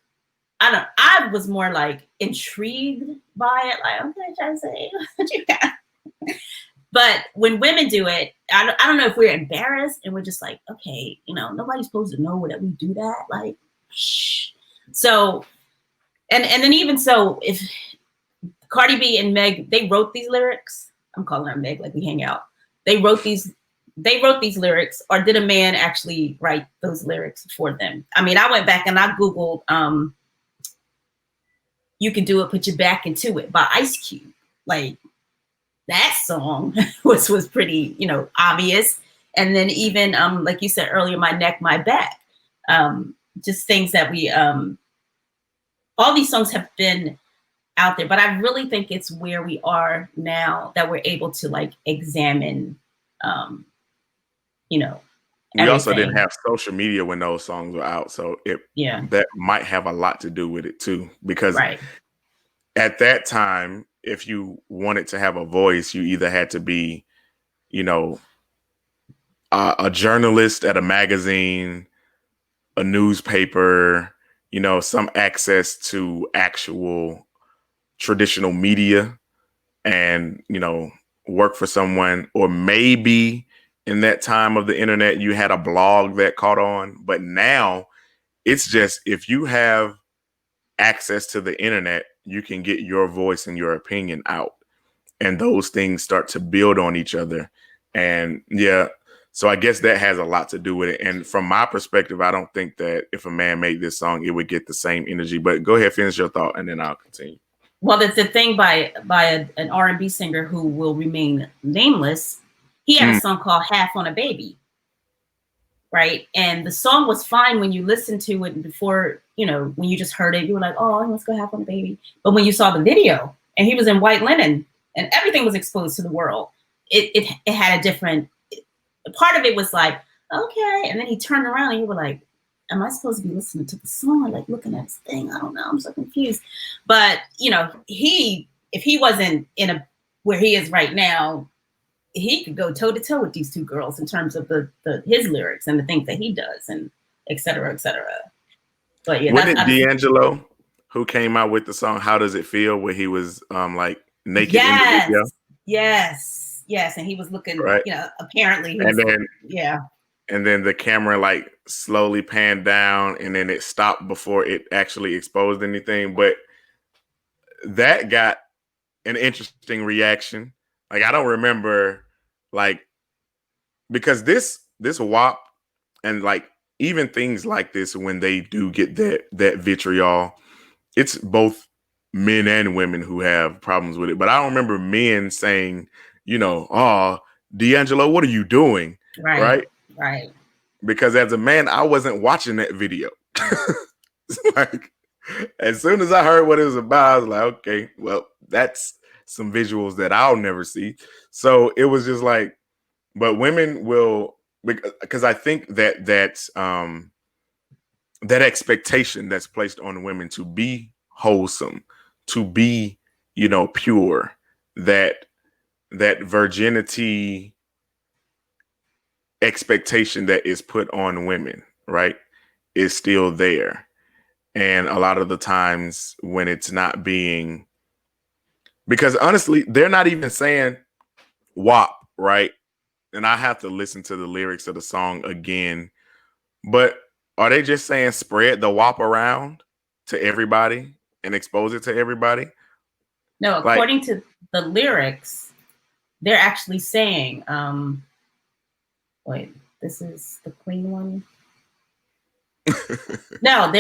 I was more like intrigued by it. Like, okay, try to say what you got. But when women do it, I don't know if we're embarrassed and we're just like, okay, nobody's supposed to know that we do that. Like, shh. So, and then even so, if Cardi B and Meg, they wrote these lyrics. I'm calling her Meg, like we hang out. They wrote these lyrics, or did a man actually write those lyrics for them? I mean, I went back and I Googled You Can Do It, Put Your Back Into It by Ice Cube. Like, that song was pretty, obvious. And then even, like you said earlier, My Neck, My Back. Just things that we, all these songs have been out there, but I really think it's where we are now that we're able to like examine, We everything. also didn't have social media when those songs were out, so that might have a lot to do with it too. Because at that time, if you wanted to have a voice, you either had to be, a journalist at a magazine, a newspaper, some access to actual traditional media, and work for someone, or maybe in that time of the internet, you had a blog that caught on, but now it's just, if you have access to the internet, you can get your voice and your opinion out, and those things start to build on each other. And yeah, so I guess that has a lot to do with it. And from my perspective, I don't think that if a man made this song, it would get the same energy. But go ahead, finish your thought, and then I'll continue. Well, that's the thing by an R&B singer who will remain nameless. He had a song called Half on a Baby, right? And the song was fine when you listened to it before, you know, when you just heard it, you were like, oh, let's go Half on a Baby. But when you saw the video and he was in white linen and everything was exposed to the world, it had a different, part of it was like, okay. And then he turned around and you were like, am I supposed to be listening to the song or like looking at this thing? I don't know. I'm so confused. But, you know, if he wasn't in where he is right now, he could go toe to toe with these two girls in terms of his lyrics and the things that he does, and et cetera, et cetera. But yeah, wasn't D'Angelo who came out with the song "How Does It Feel" where he was like naked in the video? Yes, and he was looking, right. You know, apparently, and then the camera like slowly panned down, and then it stopped before it actually exposed anything. But that got an interesting reaction. Like, I don't remember, like, because this WAP and like even things like this, when they do get that vitriol, it's both men and women who have problems with it. But I don't remember men saying, you know, oh, D'Angelo, what are you doing? Right. Because as a man, I wasn't watching that video. Like, as soon as I heard what it was about, I was like, okay, well, that's some visuals that I'll never see. So it was just like, but women will, because I think that expectation that's placed on women to be wholesome, to be, you know, pure, that virginity expectation that is put on women, right, is still there. And a lot of the times when it's not being, because honestly, they're not even saying WAP, right? And I have to listen to the lyrics of the song again. But are they just saying spread the WAP around to everybody and expose it to everybody? No, according to the lyrics, they're actually saying, wait, this is the clean one. No,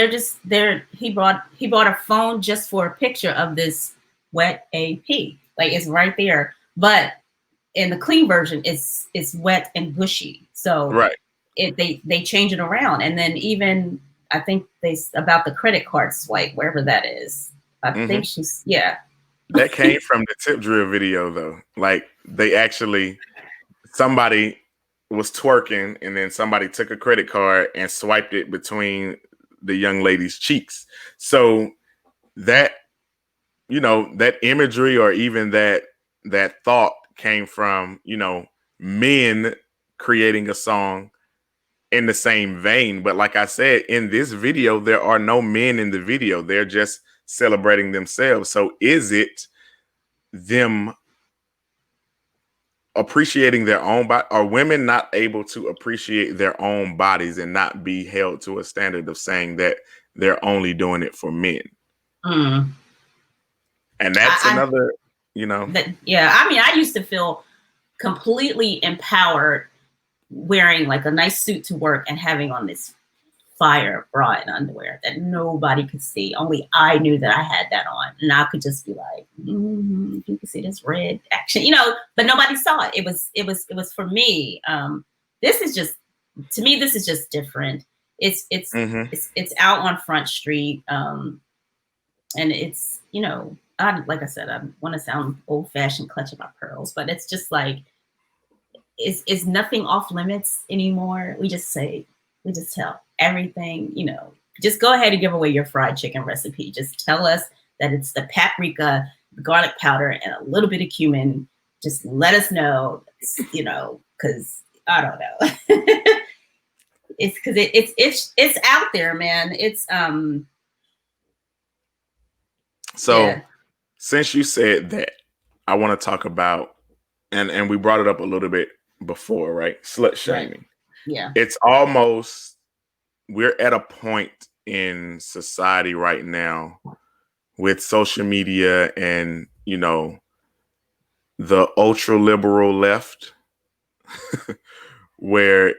he bought a phone just for a picture of this wet AP. Like, it's right there. But in the clean version, it's wet and bushy. So right. They change it around. And then even, I think about the credit card swipe, wherever that is. I think she's, That came from the Tip Drill video though. Like, they actually, somebody was twerking and then somebody took a credit card and swiped it between the young lady's cheeks. So that, you know, that imagery or even that thought came from, you know, men creating a song in the same vein. But like I said, in this video, there are no men in the video. They're just celebrating themselves. So is it them appreciating their own body? Are women not able to appreciate their own bodies and not be held to a standard of saying that they're only doing it for men? And that's another, you know. I mean, I used to feel completely empowered wearing like a nice suit to work and having on this fire bra and underwear that nobody could see. Only I knew that I had that on, and I could just be like, you can see this red action, you know. But nobody saw it. It was for me. This is just, to me, this is just different. It's out on Front Street, and it's, you know, like I said, I want to sound old fashioned, clutching my pearls, but it's just like, it's nothing off limits anymore. We just tell everything, you know. Just go ahead and give away your fried chicken recipe. Just tell us that it's the paprika, the garlic powder, and a little bit of cumin. Just let us know, you know, because I don't know. It's because it's out there, man. It's So since you said that, I want to talk about, and we brought it up a little bit before, right? Slut Right. shaming. Yeah. It's almost, we're at a point in society right now with social media and, you know, the ultra liberal left where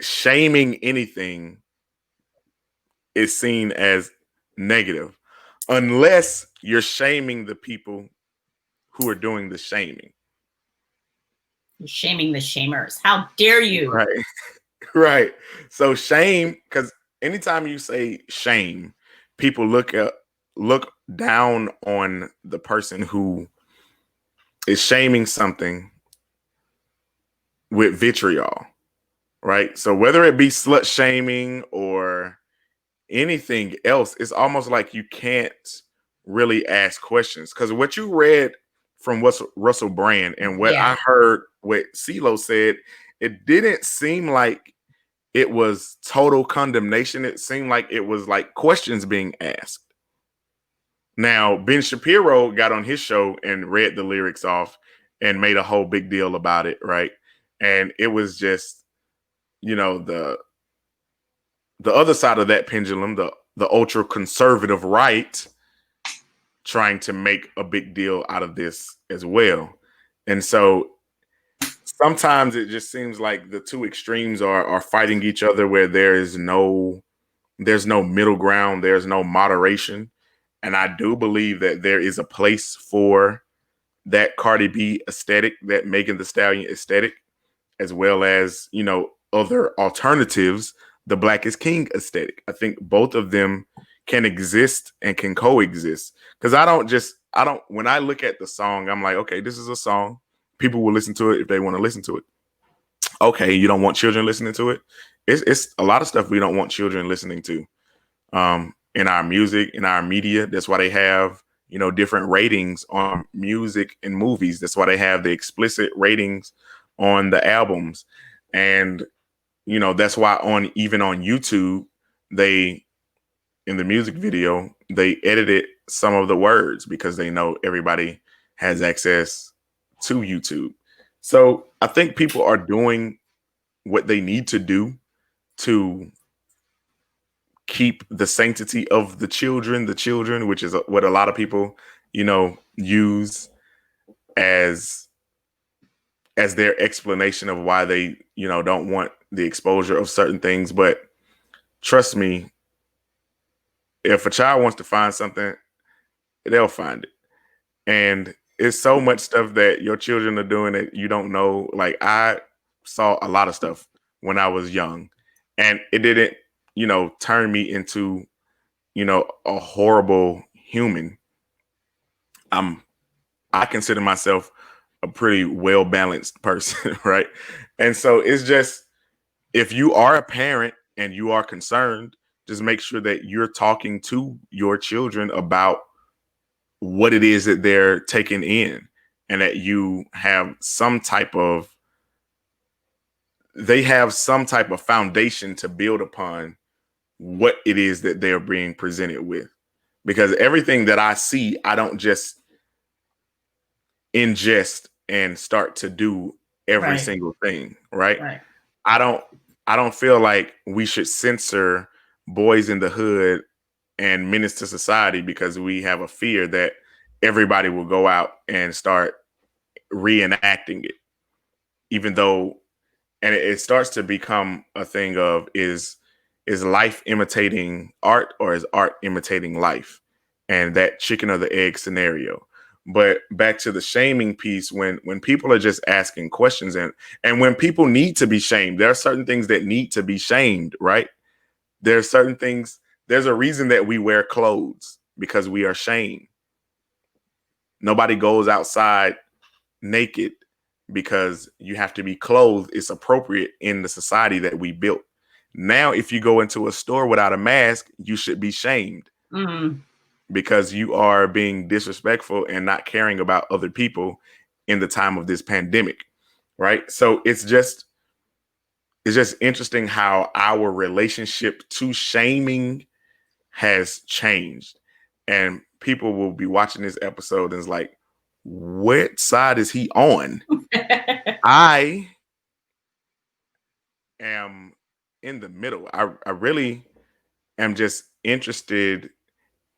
shaming anything is seen as negative unless you're shaming the people who are doing the shaming. You're shaming the shamers. How dare you? Right. Right. So shame, because anytime you say shame, people look down on the person who is shaming something with vitriol, right? So whether it be slut shaming or anything else, it's almost like you can't really ask questions. Because what you read from Russell Brand and what Yeah. I heard what CeeLo said, it didn't seem like it was total condemnation. It seemed like it was like questions being asked. Now, Ben Shapiro got on his show and read the lyrics off and made a whole big deal about it, right? And it was just, you know, the other side of that pendulum, the ultra conservative right, trying to make a big deal out of this as well. And so sometimes it just seems like the two extremes are fighting each other where there's no middle ground, there's no moderation. And I do believe that there is a place for that Cardi B aesthetic, that Megan Thee Stallion aesthetic, as well as, you know, other alternatives, the Black is King aesthetic. I think both of them can exist and can coexist. Because when I look at the song, I'm like, okay, this is a song. People will listen to it if they want to listen to it. Okay, you don't want children listening to it. It's a lot of stuff we don't want children listening to. In our music, in our media. That's why they have, you know, different ratings on music and movies. That's why they have the explicit ratings on the albums. And, you know, that's why even on YouTube, in the music video, they edited some of the words because they know everybody has access to YouTube. So I think people are doing what they need to do to keep the sanctity of the children, which is what a lot of people, you know, use as their explanation of why they, you know, don't want the exposure of certain things. But trust me, if a child wants to find something, they'll find it. And it's so much stuff that your children are doing that you don't know. Like, I saw a lot of stuff when I was young, and it didn't, you know, turn me into, you know, a horrible human. I consider myself a pretty well balanced person, right? And so it's just, if you are a parent and you are concerned, just make sure that you're talking to your children about what it is that they're taking in, and that you have some type of foundation to build upon what it is that they're being presented with. Because everything that I see, I don't just ingest and start to do every Right. single thing, right? Right. I don't feel like we should censor Boys in the Hood and Menace to Society because we have a fear that everybody will go out and start reenacting it. Even though, and it starts to become a thing of, is life imitating art, or is art imitating life? And that chicken or the egg scenario. But back to the shaming piece, when people are just asking questions, and when people need to be shamed, there are certain things that need to be shamed, right? There are certain things, there's a reason that we wear clothes, because we are shamed. Nobody goes outside naked because you have to be clothed. It's appropriate in the society that we built. Now, if you go into a store without a mask, you should be shamed. Mm. Because you are being disrespectful and not caring about other people in the time of this pandemic, right? So it's just interesting how our relationship to shaming has changed. And people will be watching this episode and it's like, what side is he on? I am in the middle. I really am just interested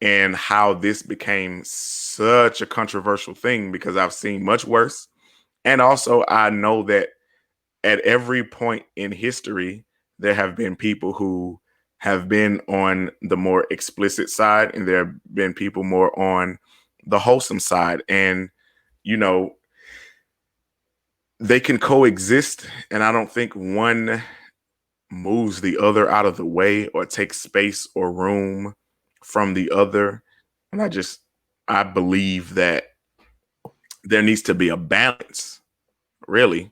in how this became such a controversial thing because I've seen much worse. And also, I know that at every point in history, there have been people who have been on the more explicit side, and there have been people more on the wholesome side. And, you know, they can coexist. And I don't think one moves the other out of the way or takes space or room from the other. And I believe that there needs to be a balance, really,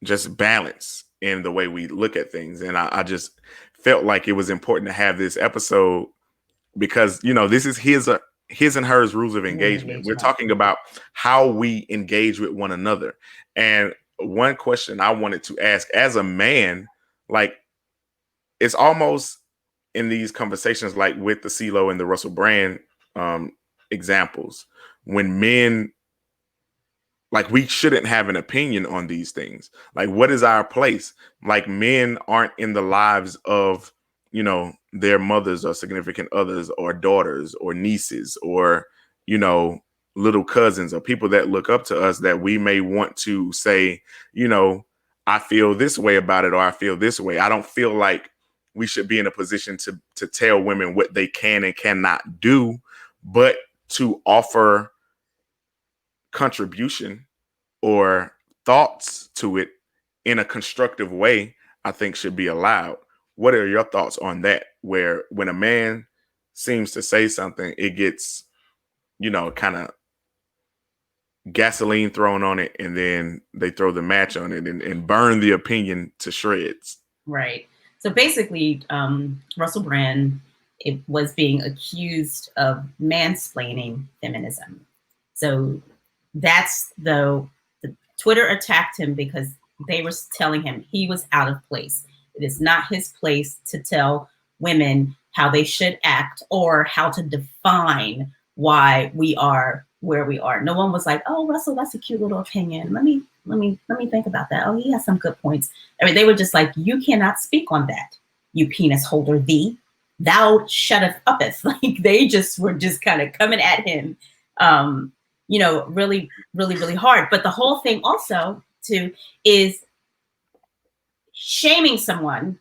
just balance in the way we look at things. And I just felt like it was important to have this episode because, this is his and hers rules of engagement. We're talking about how we engage with one another. And one question I wanted to ask as a man, like, it's almost in these conversations, like with the CeeLo and the Russell Brand examples, when men, like, we shouldn't have an opinion on these things. Like, what is our place? Like, men aren't in the lives of, their mothers or significant others or daughters or nieces or, little cousins or people that look up to us that we may want to say, I feel this way about it or I feel this way. I don't feel like we should be in a position to tell women what they can and cannot do, but to offer contribution or thoughts to it in a constructive way, I think should be allowed. What are your thoughts on that? Where when a man seems to say something, it gets, kind of gasoline thrown on it, and then they throw the match on it and burn the opinion to shreds. Right. So basically, Russell Brand, it was being accused of mansplaining feminism. So that's the Twitter attacked him because they were telling him he was out of place. It is not his place to tell women how they should act or how to define why we are where we are. No one was like, "Oh, Russell, that's a cute little opinion. Let me think about that. Oh, he has some good points." I mean, they were just like, "You cannot speak on that, you penis holder thee. Thou shutteth uppeth." Like, they just were just kind of coming at him, really, really, really hard. But the whole thing also too is shaming someone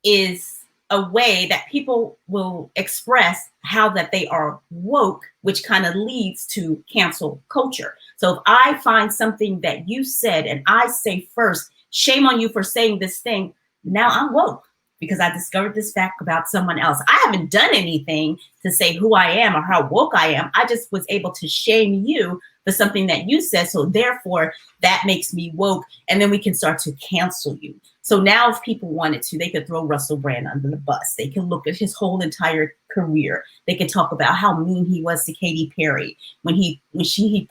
is a way that people will express how that they are woke, which kind of leads to cancel culture. So if I find something that you said and I say first, shame on you for saying this thing, now I'm woke because I discovered this fact about someone else. I haven't done anything to say who I am or how woke I am. I just was able to shame you for something that you said. So therefore, that makes me woke. And then we can start to cancel you. So now if people wanted to, they could throw Russell Brand under the bus. They can look at his whole entire career. They can talk about how mean he was to Katy Perry when he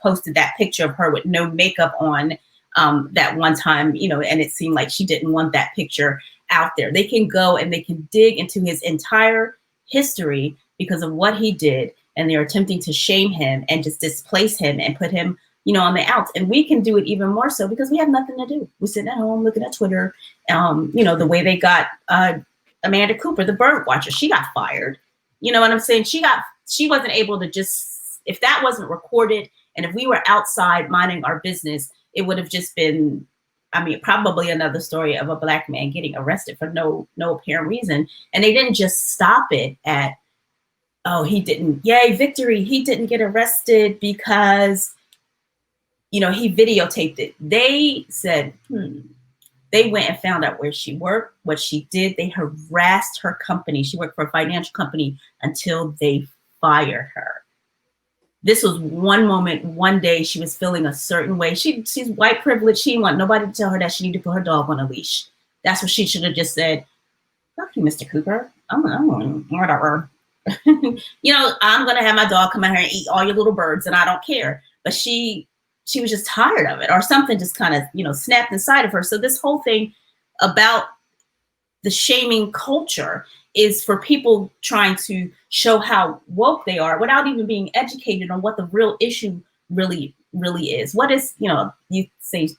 posted that picture of her with no makeup on that one time, and it seemed like she didn't want that picture out there. They can go and they can dig into his entire history because of what he did, and they're attempting to shame him and just displace him and put him, on the outs. And we can do it even more so because we have nothing to do. We're sitting at home looking at Twitter. The way they got Amanda Cooper, the bird watcher, she got fired. You know what I'm saying? She wasn't able to just, if that wasn't recorded and if we were outside minding our business, it would have just been, probably another story of a Black man getting arrested for no apparent reason. And they didn't just stop it at, oh, he didn't, yay, victory. He didn't get arrested because, he videotaped it. They said, They went and found out where she worked, what she did. They harassed her company. She worked for a financial company until they fired her. This was one moment, one day she was feeling a certain way. She's white privileged. She didn't want nobody to tell her that she needed to put her dog on a leash. That's what she should have just said. Fuck you, Mr. Cooper. I'm whatever. I'm going to have my dog come out here and eat all your little birds and I don't care. But she was just tired of it, or something just kind of, snapped inside of her. So this whole thing about the shaming culture is for people trying to show how woke they are without even being educated on what the real issue really really is. What is, you say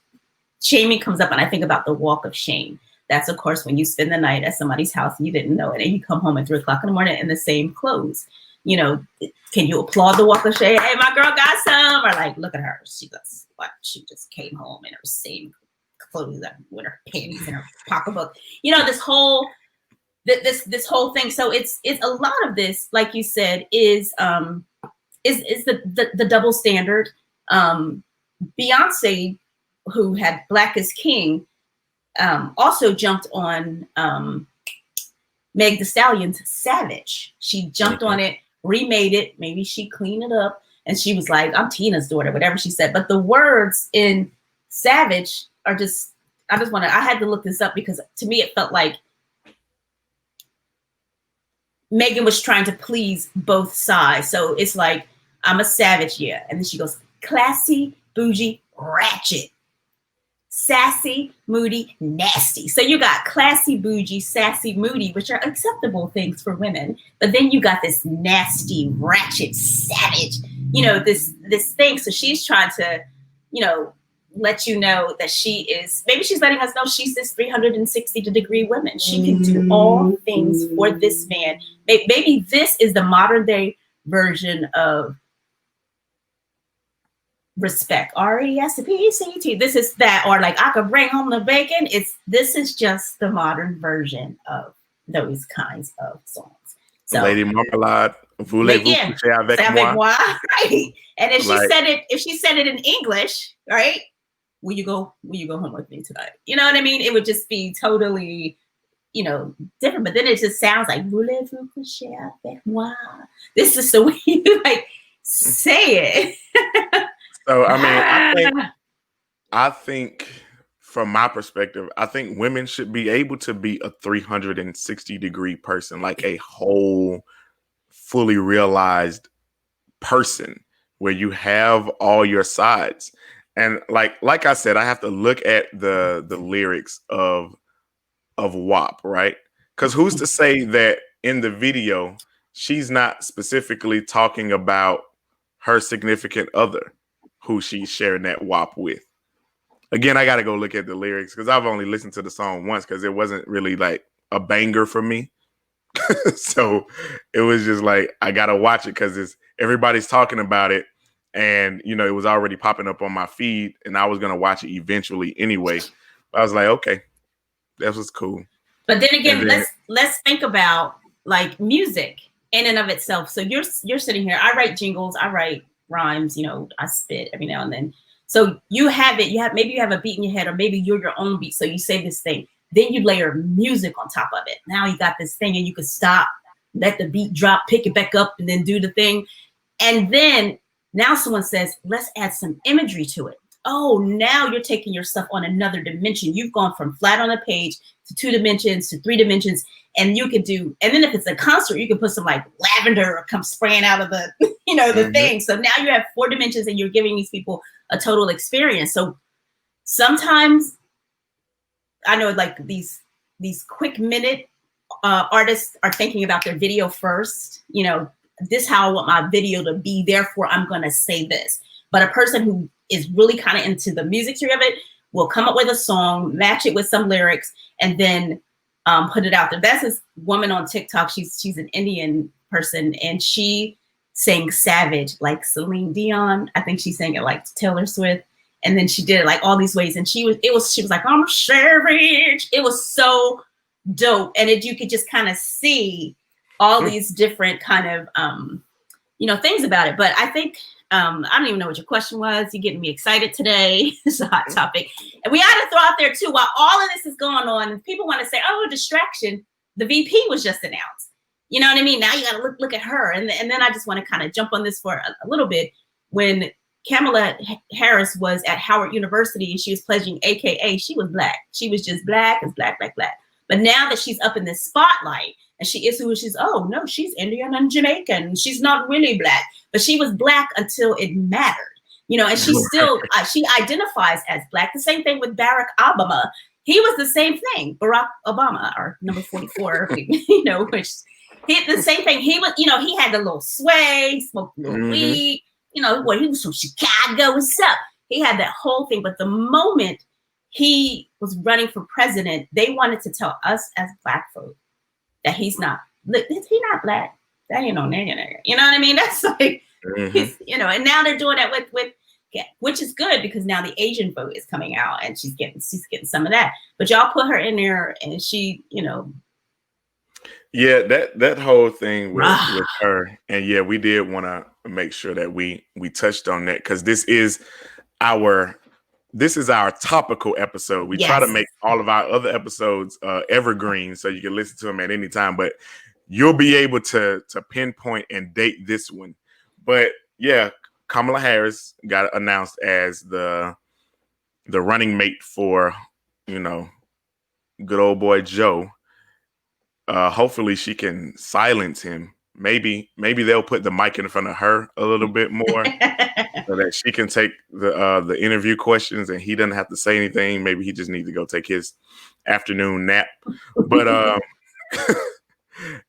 shaming comes up, and I think about the walk of shame. That's, of course, when you spend the night at somebody's house and you didn't know it, and you come home at 3 o'clock in the morning in the same clothes. Can you applaud the walk of shame? Hey, my girl got some, or like, look at her. She just came home in her same clothes with her panties in her pocketbook. This whole thing. So it's a lot of this, like you said, is the double standard. Beyonce, who had Black is King, also jumped on Meg Thee Stallion's Savage. She jumped on it, remade it. Maybe she cleaned it up, and she was like, I'm Tina's daughter, whatever she said. But the words in Savage are just, I had to look this up because to me it felt like Megan was trying to please both sides. So it's like, I'm a savage, yeah. And then she goes, classy, bougie, ratchet. Sassy, moody, nasty. So you got classy, bougie, sassy, moody, which are acceptable things for women. But then you got this nasty, ratchet, savage, this thing. So she's trying to, let you know that maybe she's letting us know she's this 360-degree woman. She can do all things for this man. Maybe this is the modern day version of respect. R-E-S-P-E-C-T. This is that, or like, I could bring home the bacon. This is just the modern version of those kinds of songs. So, Lady Marmalade, voulez-vous coucher avec moi? Right. And if she said it in English, right? Will you go home with me tonight? You know what I mean? It would just be totally, different. But then it just sounds like voulez-vous coucher avec moi? This is the way you like say it. So I think from my perspective, I think women should be able to be a 360-degree person, like a whole, fully realized person where you have all your sides. And like I said, I have to look at the lyrics of WAP, right? Because who's to say that in the video she's not specifically talking about her significant other who she's sharing that WAP with? Again, I got to go look at the lyrics because I've only listened to the song once because it wasn't really like a banger for me. So it was just like, I got to watch it because everybody's talking about it. And, it was already popping up on my feed and I was going to watch it eventually anyway. But I was like, okay, that was cool. But then again, let's think about like music in and of itself. So you're sitting here, I write jingles, I write rhymes, I spit every now and then. So you have maybe you have a beat in your head, or maybe you're your own beat. So you say this thing, then you layer music on top of it. Now you got this thing and you can stop, let the beat drop, pick it back up, and then do the thing. And then now someone says, let's add some imagery to it. Oh, now you're taking your stuff on another dimension. You've gone from flat on a page to 2 dimensions to 3 dimensions. And you could do, and then if it's a concert, you can put some like lavender or come spraying out of the, the thing. So now you have 4 dimensions and you're giving these people a total experience. So sometimes I know like these quick minute artists are thinking about their video first. This is how I want my video to be. Therefore, I'm going to say this. But a person who is really kind of into the music theory of it will come up with a song, match it with some lyrics, and then put it out there. That's this woman on TikTok. She's an Indian person, and she sang Savage like Celine Dion. I think she sang it like Taylor Swift, and then she did it like all these ways. And she was like, I'm a savage. It was so dope, and you could just kind of see all these different kind of things about it. But I think I don't even know what your question was. You're getting me excited today. It's a hot topic. And we ought to throw out there too, while all of this is going on, people want to say, oh, distraction, the VP was just announced. You know what I mean? Now you got to look at her. And then I just want to kind of jump on this for a little bit. When Kamala Harris was at Howard University and she was pledging AKA, she was Black. She was just Black as Black. But now that she's up in this spotlight, and she is who she's, oh no, she's Indian and Jamaican. She's not really Black, but she was Black until it mattered, and she still, she identifies as Black. The same thing with Barack Obama. He was the same thing. Barack Obama, or number 44, which the same thing. He was, he had the little sway, smoked a little weed, you know, well, he was from Chicago, what's up? He had that whole thing. But the moment he was running for president, they wanted to tell us as Black folk that he's not Black. That ain't no nigga. You know what I mean? That's like, you know, and now they're doing that with which is good because now the Asian vote is coming out and she's getting some of that. But y'all put her in there and she, you know. Yeah, that whole thing with her, and yeah, we did want to make sure that we touched on that because this is our topical episode. We try to make all of our other episodes evergreen so you can listen to them at any time, but you'll be able to pinpoint and date this one. But yeah, Kamala Harris got announced as the running mate for, you know, good old boy Joe. Hopefully she can silence him. Maybe they'll put the mic in front of her a little bit more so that she can take the interview questions and he doesn't have to say anything. Maybe he just needs to go take his afternoon nap. But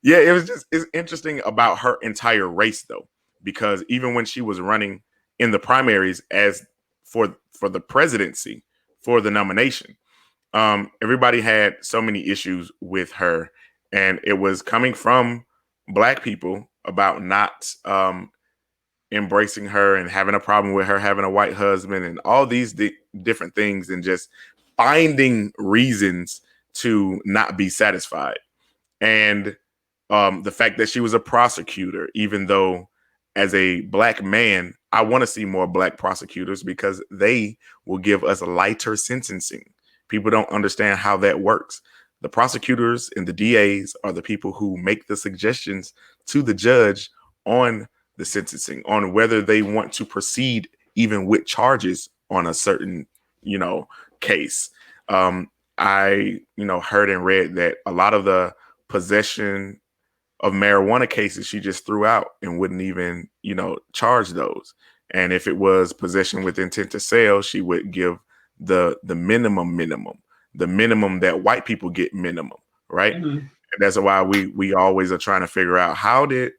yeah, it's interesting about her entire race though, because even when she was running in the primaries as for the presidency, for the nomination, everybody had so many issues with her. And it was coming from Black people about not embracing her and having a problem with her having a white husband and all these different things and just finding reasons to not be satisfied. And the fact that she was a prosecutor, even though as a Black man, I want to see more Black prosecutors because they will give us lighter sentencing. People don't understand how that works. The prosecutors and the DAs are the people who make the suggestions to the judge on the sentencing, on whether they want to proceed even with charges on a certain, you know, case. I, you know, heard and read that a lot of the possession of marijuana cases she just threw out and wouldn't even, you know, charge those. And if it was possession with intent to sell, she would give the minimum. The minimum that white people get minimum, right? Mm-hmm. And that's why we always are trying to figure out how did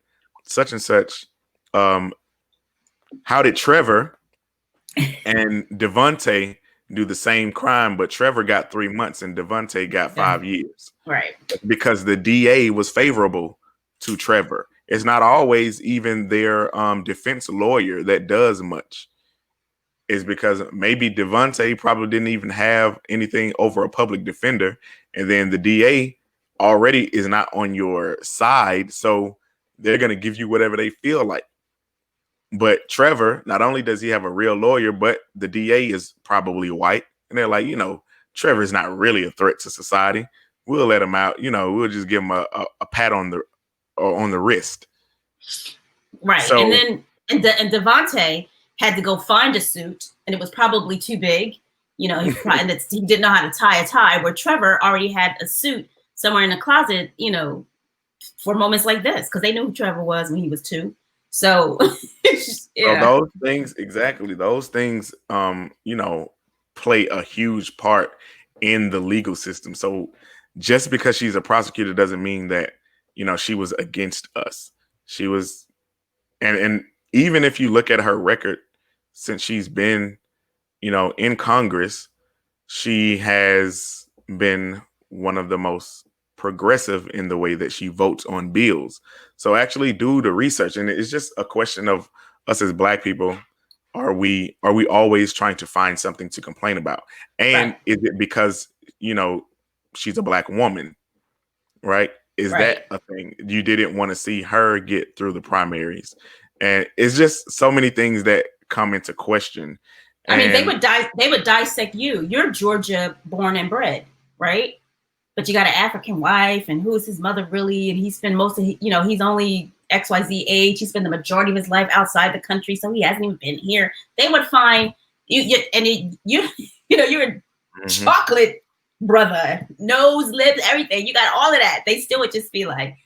such and such, how did Trevor and Devontae do the same crime, but Trevor got 3 months and Devontae got 5 years, right? Because the DA was favorable to Trevor. It's not always even their defense lawyer that does much. Is because maybe Devontae probably didn't even have anything over a public defender. And then the DA already is not on your side. So they're going to give you whatever they feel like. But Trevor, not only does he have a real lawyer, but the DA is probably white. And they're like, you know, Trevor's not really a threat to society. We'll let him out. You know, we'll just give him a pat on the wrist. Right. So, and then and Devontae had to go find a suit, and it was probably too big. You know, he didn't know how to tie a tie, where Trevor already had a suit somewhere in the closet, you know, for moments like this, because they knew who Trevor was when he was 2. So, yeah. So those things, you know, play a huge part in the legal system. So just because she's a prosecutor doesn't mean that, you know, she was against us. She was, and even if you look at her record, since she's been, you know, in Congress, she has been one of the most progressive in the way that she votes on bills. So actually do the research. And it's just a question of us as Black people. Are we always trying to find something to complain about? And right. Is it because, you know, she's a Black woman, right? Is right. that a thing? You didn't want to see her get through the primaries. And it's just so many things that come into question. I mean, they would dissect you. You're Georgia born and bred, right? But you got an African wife, and who is his mother really? And he spent most of, you know, he's only XYZ age. He spent the majority of his life outside the country, so he hasn't even been here. They would find you know, you're a chocolate brother, nose, lips, everything. You got all of that. They still would just be like,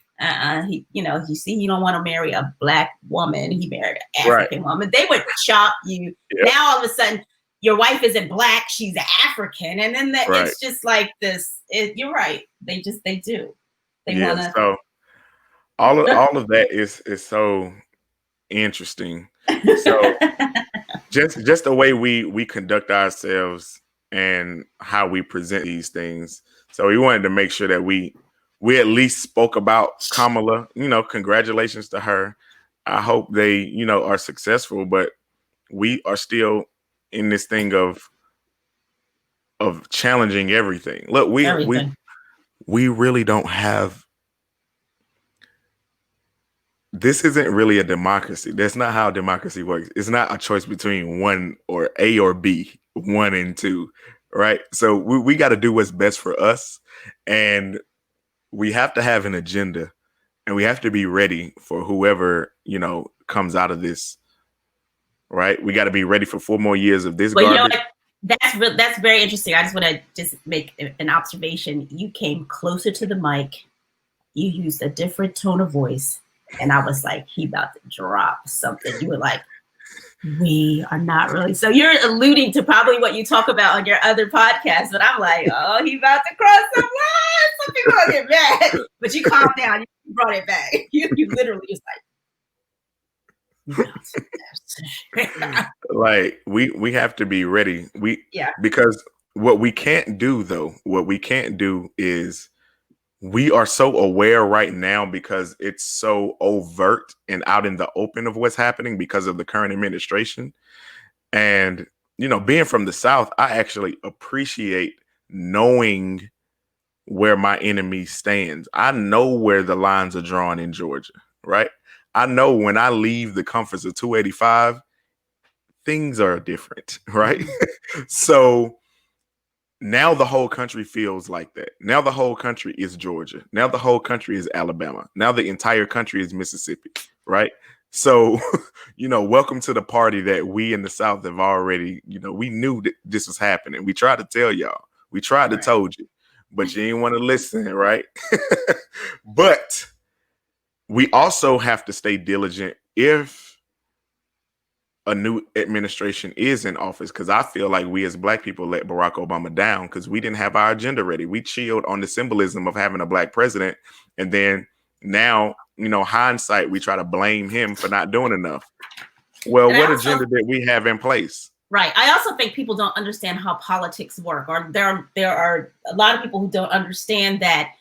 he, you know, you see, he don't want to marry a Black woman. He married an African woman. They would chop you. Yep. Now all of a sudden, your wife isn't Black; she's African, and then it's just like this. You're right. They do. They want to. So all of that is so interesting. So just the way we conduct ourselves and how we present these things. So we wanted to make sure that we at least spoke about Kamala. Congratulations to her. I hope they are successful, but we are still in this thing of challenging everything. Look, we really don't have. This isn't really a democracy. That's not how democracy works. It's not a choice between one or A or B, 1 and 2, right? So we got to do what's best for us, and we have to have an agenda, and we have to be ready for whoever comes out of this. Right? We got to be ready for 4 more years of this garbage. That's very interesting. I just want to just make an observation. You came closer to the mic. You used a different tone of voice. And I was like, he about to drop something. You were like, we are not really. So you're alluding to probably what you talk about on your other podcast. But I'm like, oh, he about to cross some lines. Some people will get mad. But you calmed down. You brought it back. You literally just like, we have to be ready. Because what we can't do is we are so aware right now because it's so overt and out in the open of what's happening because of the current administration. And, being from the South, I actually appreciate knowing where my enemy stands. I know where the lines are drawn in Georgia, right? I know when I leave the comforts of 285, things are different, right? So now the whole country feels like that. Now the whole country is Georgia. Now the whole country is Alabama. Now the entire country is Mississippi, right? So, welcome to the party that we in the South have already, we knew that this was happening. We tried to tell y'all. We tried to told you, but you didn't want to listen, right? But we also have to stay diligent if a new administration is in office, because I feel like we as Black people let Barack Obama down because we didn't have our agenda ready. We chilled on the symbolism of having a Black president. And then now, hindsight, we try to blame him for not doing enough. Well, what agenda did we have in place? Right. I also think people don't understand how politics work, or there are a lot of people who don't understand that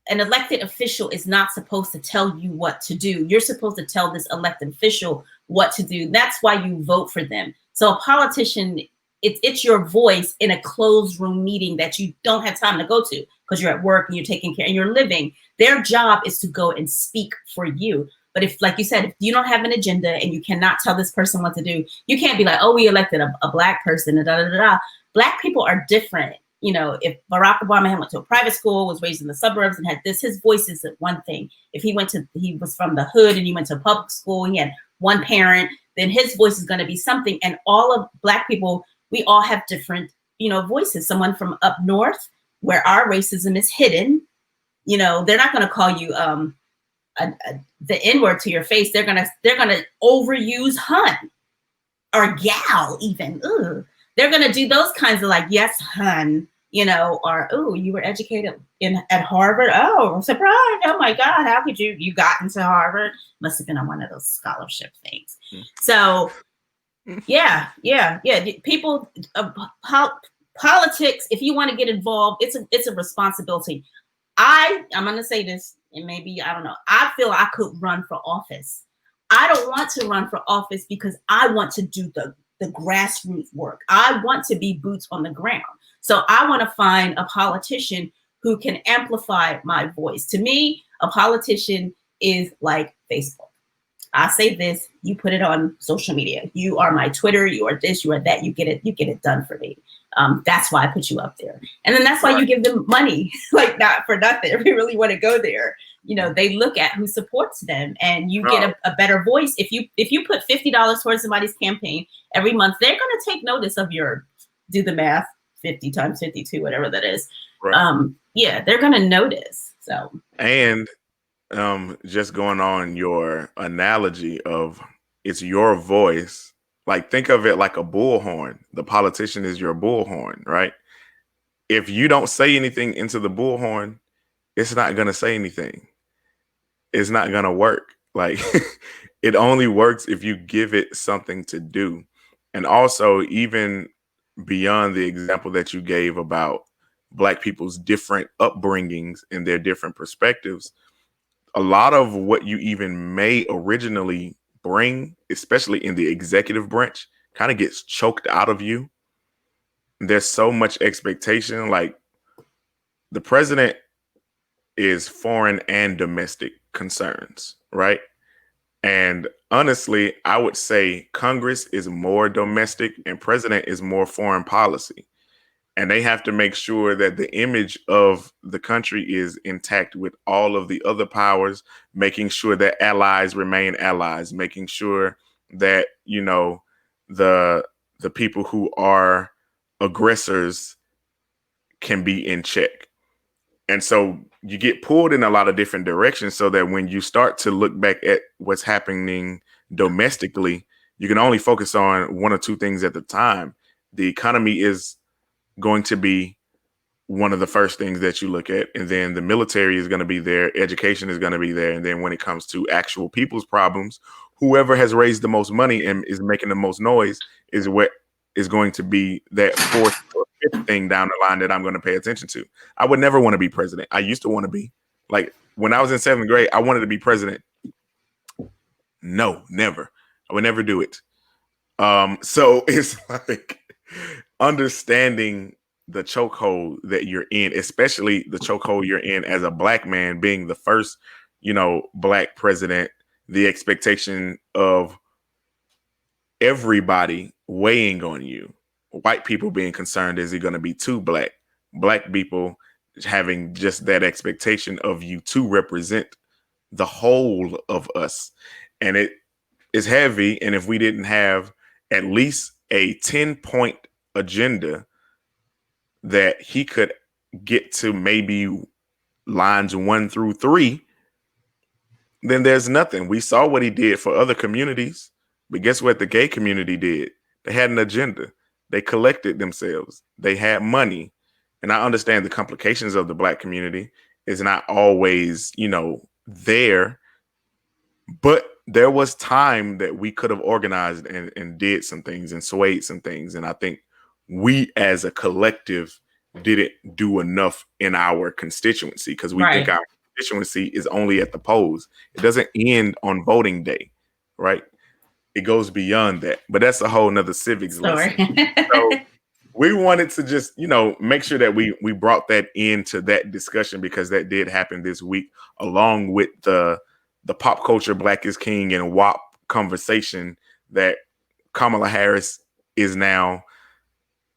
an elected official is not supposed to tell you what to do. You're supposed to tell this elected official what to do. That's why you vote for them. So a politician, it's your voice in a closed room meeting that you don't have time to go to because you're at work and you're taking care and you're living. Their job is to go and speak for you. But if, like you said, if you don't have an agenda and you cannot tell this person what to do, you can't be like, oh, we elected a Black person. Black people are different. If Barack Obama had went to a private school, was raised in the suburbs and had this, his voice is one thing. If he was from the hood and he went to public school, he had one parent, then his voice is going to be something. And all of Black people, we all have different, voices. Someone from up north where our racism is hidden, they're not going to call you the N-word to your face. They're gonna overuse hun or gal even. Ooh. They're gonna do those kinds of like, yes, hun, or oh, you were educated at Harvard. Oh, surprise! Oh my God, how could you got into Harvard? Must have been on one of those scholarship things. So yeah. People, politics. If you want to get involved, it's a responsibility. I'm gonna say this, and maybe I don't know. I feel I could run for office. I don't want to run for office because I want to do the grassroots work. I want to be boots on the ground. So I want to find a politician who can amplify my voice. To me, a politician is like Facebook. I say this, you put it on social media. You are my Twitter, you are this, you are that, you get it done for me. That's why I put you up there. And then that's why you give them money, like not for nothing. If you really want to go there, they look at who supports them and you get a better voice. If you put $50 towards somebody's campaign every month, they're going to take notice of do the math, 50 times 52, whatever that is. Right. They're going to notice. So, and just going on your analogy of it's your voice, like think of it like a bullhorn. The politician is your bullhorn, right? If you don't say anything into the bullhorn, it's not going to say anything. It's not going to work. Like It only works if you give it something to do. And also, even beyond the example that you gave about Black people's different upbringings and their different perspectives, a lot of what you even may originally bring, especially in the executive branch, kind of gets choked out of you. There's so much expectation. Like, the president is foreign and domestic concerns, right? And honestly, I would say Congress is more domestic and president is more foreign policy. And they have to make sure that the image of the country is intact with all of the other powers, making sure that allies remain allies, making sure that, you know, the people who are aggressors can be in check. And so you get pulled in a lot of different directions, so that when you start to look back at what's happening domestically, you can only focus on one or two things at the time. The economy is going to be one of the first things that you look at. And then the military is going to be there. Education is going to be there. And then when it comes to actual people's problems, whoever has raised the most money and is making the most noise is what is going to be that fourth or fifth thing down the line that I'm going to pay attention to. I would never want to be president. I used to want to be. Like, when I was in 7th grade, I wanted to be president. No, never. I would never do it. So it's like understanding the chokehold that you're in, especially the chokehold you're in as a Black man, being the first, you know, Black president, the expectation of everybody weighing on you. White people being concerned, is he going to be too Black? Black people having just that expectation of you to represent the whole of us. And it is heavy. And if we didn't have at least a 10-point agenda that he could get to maybe lines 1 through 3, then there's nothing. We saw what he did for other communities, but guess what the gay community did? They had an agenda. They collected themselves. They had money. And I understand the complications of the Black community is not always, you know, there, but there was time that we could have organized and did some things and swayed some things. And I think we as a collective didn't do enough in our constituency, because we think our constituency is only at the polls. It doesn't end on voting day, right? It goes beyond that. But that's a whole nother civics lesson. So we wanted to just, you know, make sure that we brought that into that discussion, because that did happen this week, along with the pop culture Black is King and WAP conversation, that Kamala Harris is now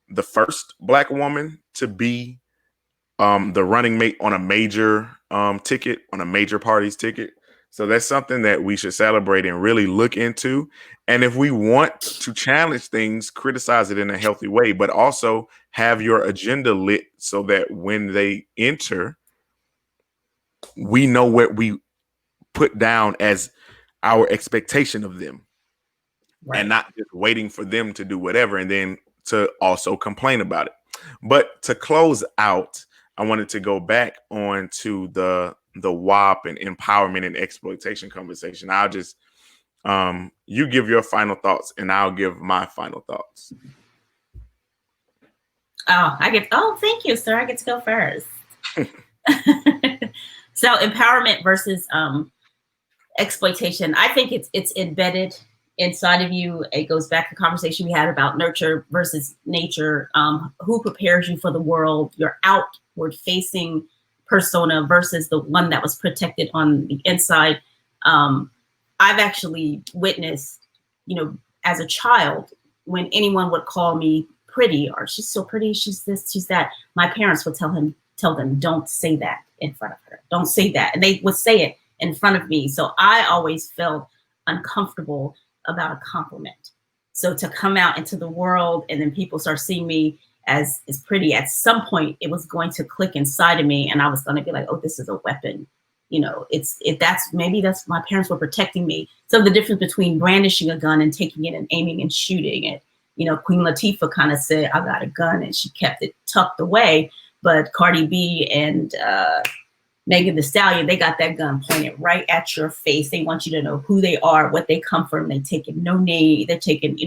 the first Black woman to be the running mate on a major ticket, on a major party's ticket. So that's something that we should celebrate and really look into. And if we want to challenge things, criticize it in a healthy way, but also have your agenda lit so that when they enter, we know what we put down as our expectation of them, and not just waiting for them to do whatever and then to also complain about it. But to close out, I wanted to go back on to the WAP and empowerment and exploitation conversation. I'll just you give your final thoughts and I'll give my final thoughts. Thank you, sir. I get to go first. So empowerment versus exploitation. I think it's embedded inside of you. It goes back to the conversation we had about nurture versus nature. Who prepares you for the world? Your outward facing persona versus the one that was protected on the inside. I've actually witnessed, you know, as a child, when anyone would call me pretty, or she's so pretty, she's this, she's that, my parents would tell them, don't say that in front of her. Don't say that. And they would say it in front of me. So I always felt uncomfortable about a compliment. So to come out into the world and then people start seeing me as pretty, at some point it was going to click inside of me, and I was going to be like, oh, this is a weapon. You know, that's my parents were protecting me. So the difference between brandishing a gun and taking it and aiming and shooting it. You know, Queen Latifah kind of said, I got a gun, and she kept it tucked away. But Cardi B and Megan Thee Stallion, they got that gun pointed right at your face. They want you to know who they are, what they come from. They taking no name. They're taking,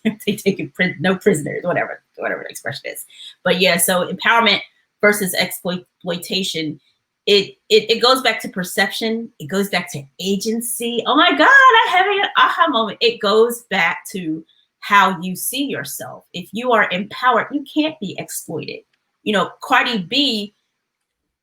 they taking no prisoners, whatever the expression is. But yeah, so empowerment versus exploitation. It goes back to perception. It goes back to agency. Oh my God, I have an aha moment. It goes back to how you see yourself. If you are empowered, you can't be exploited. Cardi B,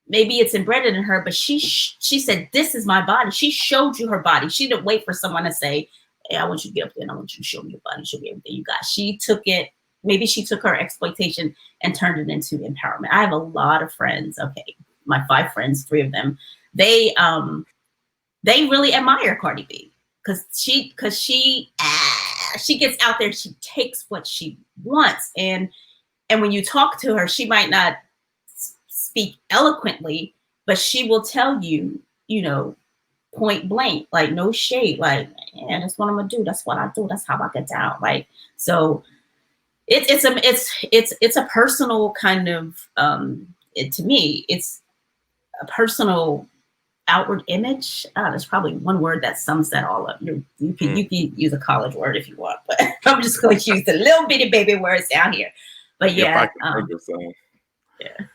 maybe it's embedded in her, but she said, "This is my body." She showed you her body. She didn't wait for someone to say, "Hey, I want you to get up there and I want you to show me your body, show me everything you got." She took it. Maybe she took her exploitation and turned it into empowerment. I have a lot of friends. Okay, my 5 friends, 3 of them, they really admire Cardi B because she gets out there. She takes what she wants, and when you talk to her, she might not speak eloquently, but she will tell you, point blank, like no shade, like, yeah, that's what I'm gonna do. That's what I do. That's how I get down. Like, so it's a personal kind of to me, it's a personal outward image. There's probably one word that sums that all up. You can use a college word if you want, but I'm just going to use the little bitty baby words down here. But yeah,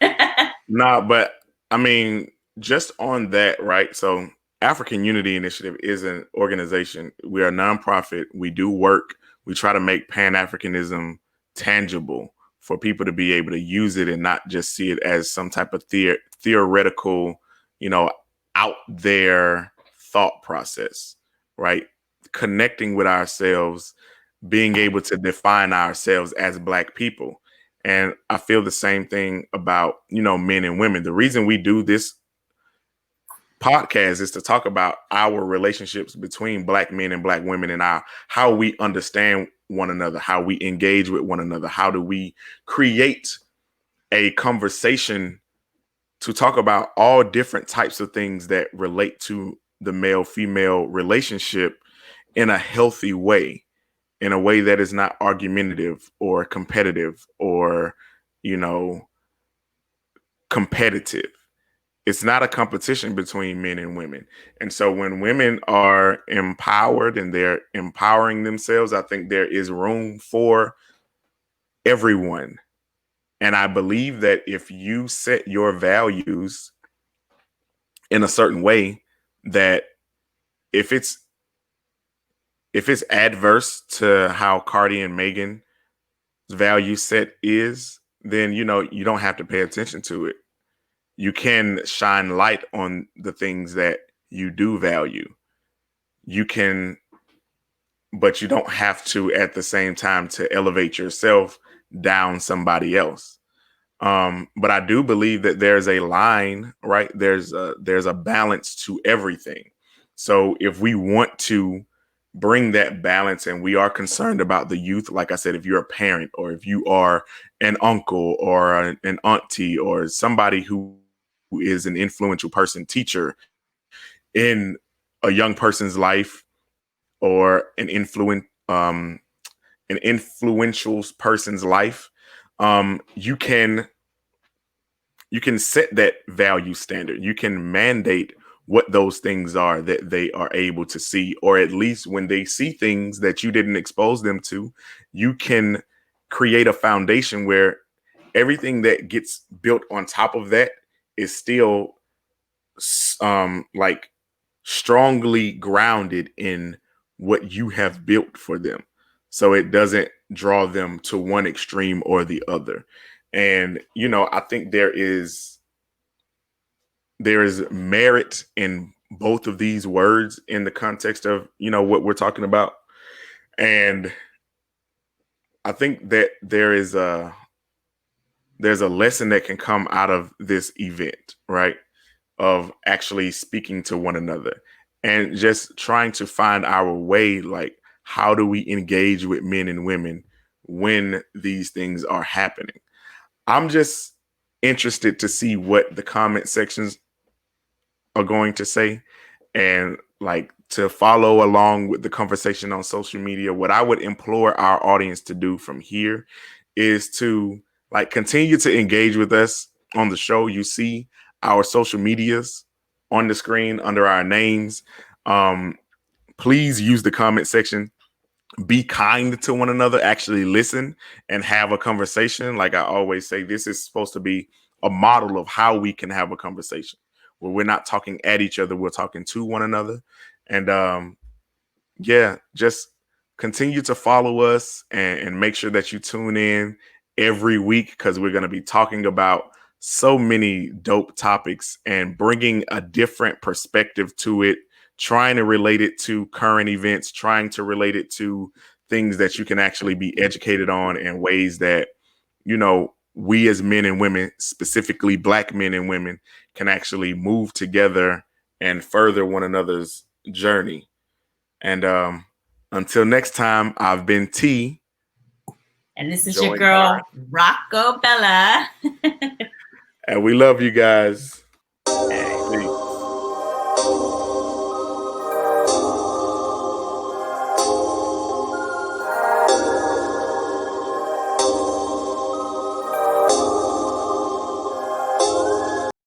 yeah. Nah, but I mean, just on that, right? So African Unity Initiative is an organization. We are a nonprofit. We do work. We try to make Pan-Africanism tangible for people to be able to use it and not just see it as some type of theoretical, out there thought process, right? Connecting with ourselves, being able to define ourselves as Black people. And I feel the same thing about, men and women. The reason we do this podcast is to talk about our relationships between Black men and Black women and how we understand one another, how we engage with one another, how do we create a conversation to talk about all different types of things that relate to the male-female relationship in a healthy way, in a way that is not argumentative or competitive or, competitive. It's not a competition between men and women. And so when women are empowered and they're empowering themselves, I think there is room for everyone. And I believe that if you set your values in a certain way, that if it's adverse to how Cardi and Megan's value set is, then you don't have to pay attention to it. You can shine light on the things that you do value. You can, but you don't have to at the same time to elevate yourself down somebody else. But I do believe that there's a line, right? There's a balance to everything. So if we want to bring that balance and we are concerned about the youth, like I said, if you're a parent or if you are an uncle or an auntie or somebody who is an influential person, teacher in a young person's life or an influential person's life, you can set that value standard. You can mandate what those things are that they are able to see, or at least when they see things that you didn't expose them to, you can create a foundation where everything that gets built on top of that is still like strongly grounded in what you have built for them. So it doesn't draw them to one extreme or the other. And, I think there is merit in both of these words in the context of, what we're talking about. And I think that there's a lesson that can come out of this event, right? Of actually speaking to one another and just trying to find our way. Like, how do we engage with men and women when these things are happening? I'm just interested to see what the comment sections are going to say, and like to follow along with the conversation on social media. What I would implore our audience to do from here is to continue to engage with us on the show. You see, our social medias on the screen under our names. Please use the comment section. Be kind to one another, actually listen and have a conversation. Like I always say, this is supposed to be a model of how we can have a conversation where we're not talking at each other, we're talking to one another. And yeah, just continue to follow us and make sure that you tune in every week, because we're going to be talking about so many dope topics and bringing a different perspective to it, trying to relate it to current events, trying to relate it to things that you can actually be educated on in ways that, you know, we as men and women, specifically Black men and women, can actually move together and further one another's journey. And until next time, I've been T. And this is your girl, Rocco Bella. And we love you guys.